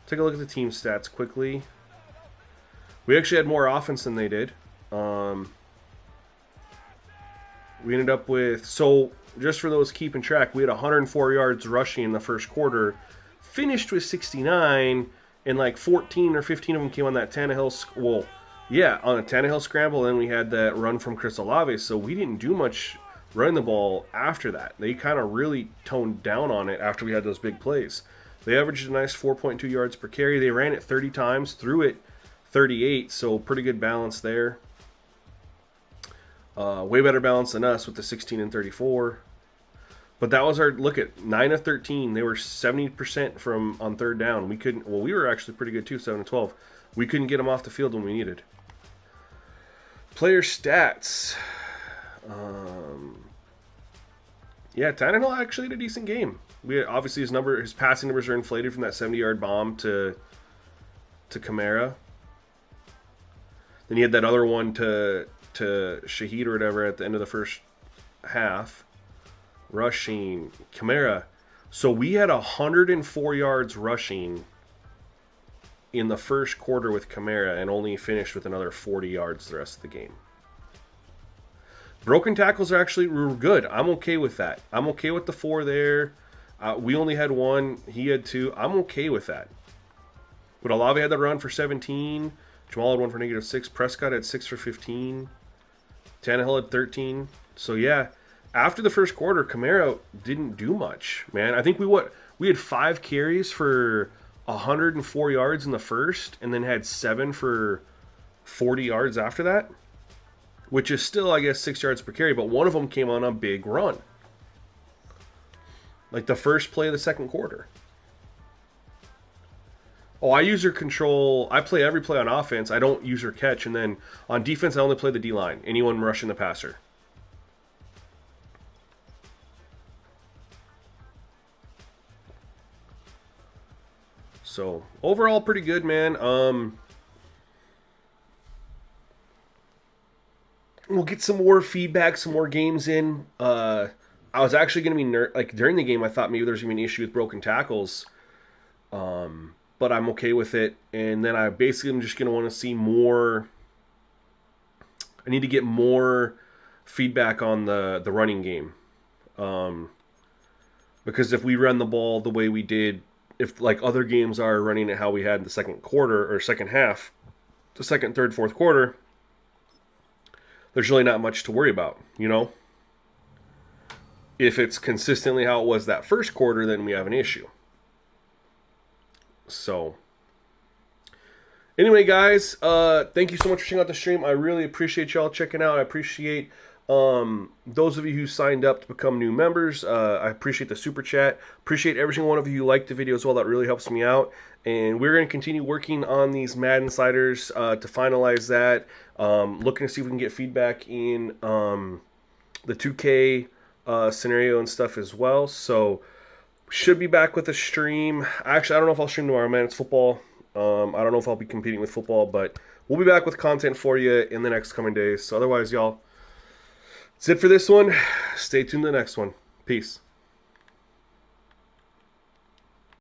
Take a look at the team stats quickly. We actually had more offense than they did. We ended up with, so just for those keeping track, we had 104 yards rushing in the first quarter, finished with 69, and like 14 or 15 of them came on that Tannehill, on a Tannehill scramble, and then we had that run from Chris Olave, so we didn't do much running the ball after that. They kind of really toned down on it after we had those big plays. They averaged a nice 4.2 yards per carry. They ran it 30 times, threw it 38, so pretty good balance there. Way better balance than us with the 16 and 34. But that was our look at 9 of 13. They were 70% from on third down. We were actually pretty good too, 7 of 12. We couldn't get them off the field when we needed. Player stats. Tannehill actually had a decent game. Obviously his passing numbers are inflated from that 70-yard bomb to Kamara. Then he had that other one to Shaheed or whatever at the end of the first half. Rushing, Kamara. So we had 104 yards rushing in the first quarter with Kamara and only finished with another 40 yards the rest of the game. Broken tackles were good. I'm okay with that. I'm okay with the 4 there. We only had 1. He had 2. I'm okay with that. But Olave had the run for 17. Jamal had 1 for -6. Prescott had 6 for 15. Tannehill had 13. So, yeah, after the first quarter, Kamara didn't do much, man. I think we had 5 carries for 104 yards in the first and then had 7 for 40 yards after that, which is still, I guess, 6 yards per carry, but one of them came on a big run. Like the first play of the second quarter. Oh, I user control. I play every play on offense. I don't user catch. And then on defense, I only play the D-line. Anyone rushing the passer. So overall, pretty good, man. We'll get some more feedback, some more games in. I was actually going to be like during the game. I thought maybe there's going to be an issue with broken tackles, but I'm okay with it. And then I basically am just going to want to see more. I need to get more feedback on the running game, because if we run the ball the way we did, if like other games are running it how we had in the second quarter or second half, the second, third, fourth quarter, there's really not much to worry about, you know. If it's consistently how it was that first quarter, then we have an issue. So, anyway, guys, thank you so much for checking out the stream. I really appreciate y'all checking out. I appreciate those of you who signed up to become new members. I appreciate the super chat. Appreciate every single one of you who liked the video as well. That really helps me out. And we're going to continue working on these Madden sliders to finalize that. Looking to see if we can get feedback in the 2K scenario and stuff as well. So should be back with a stream. Actually, I don't know if I'll stream tomorrow, man. It's football. I don't know if I'll be competing with football, but we'll be back with content for you in the next coming days. So otherwise, y'all, that's it for this one. Stay tuned to the next one. Peace.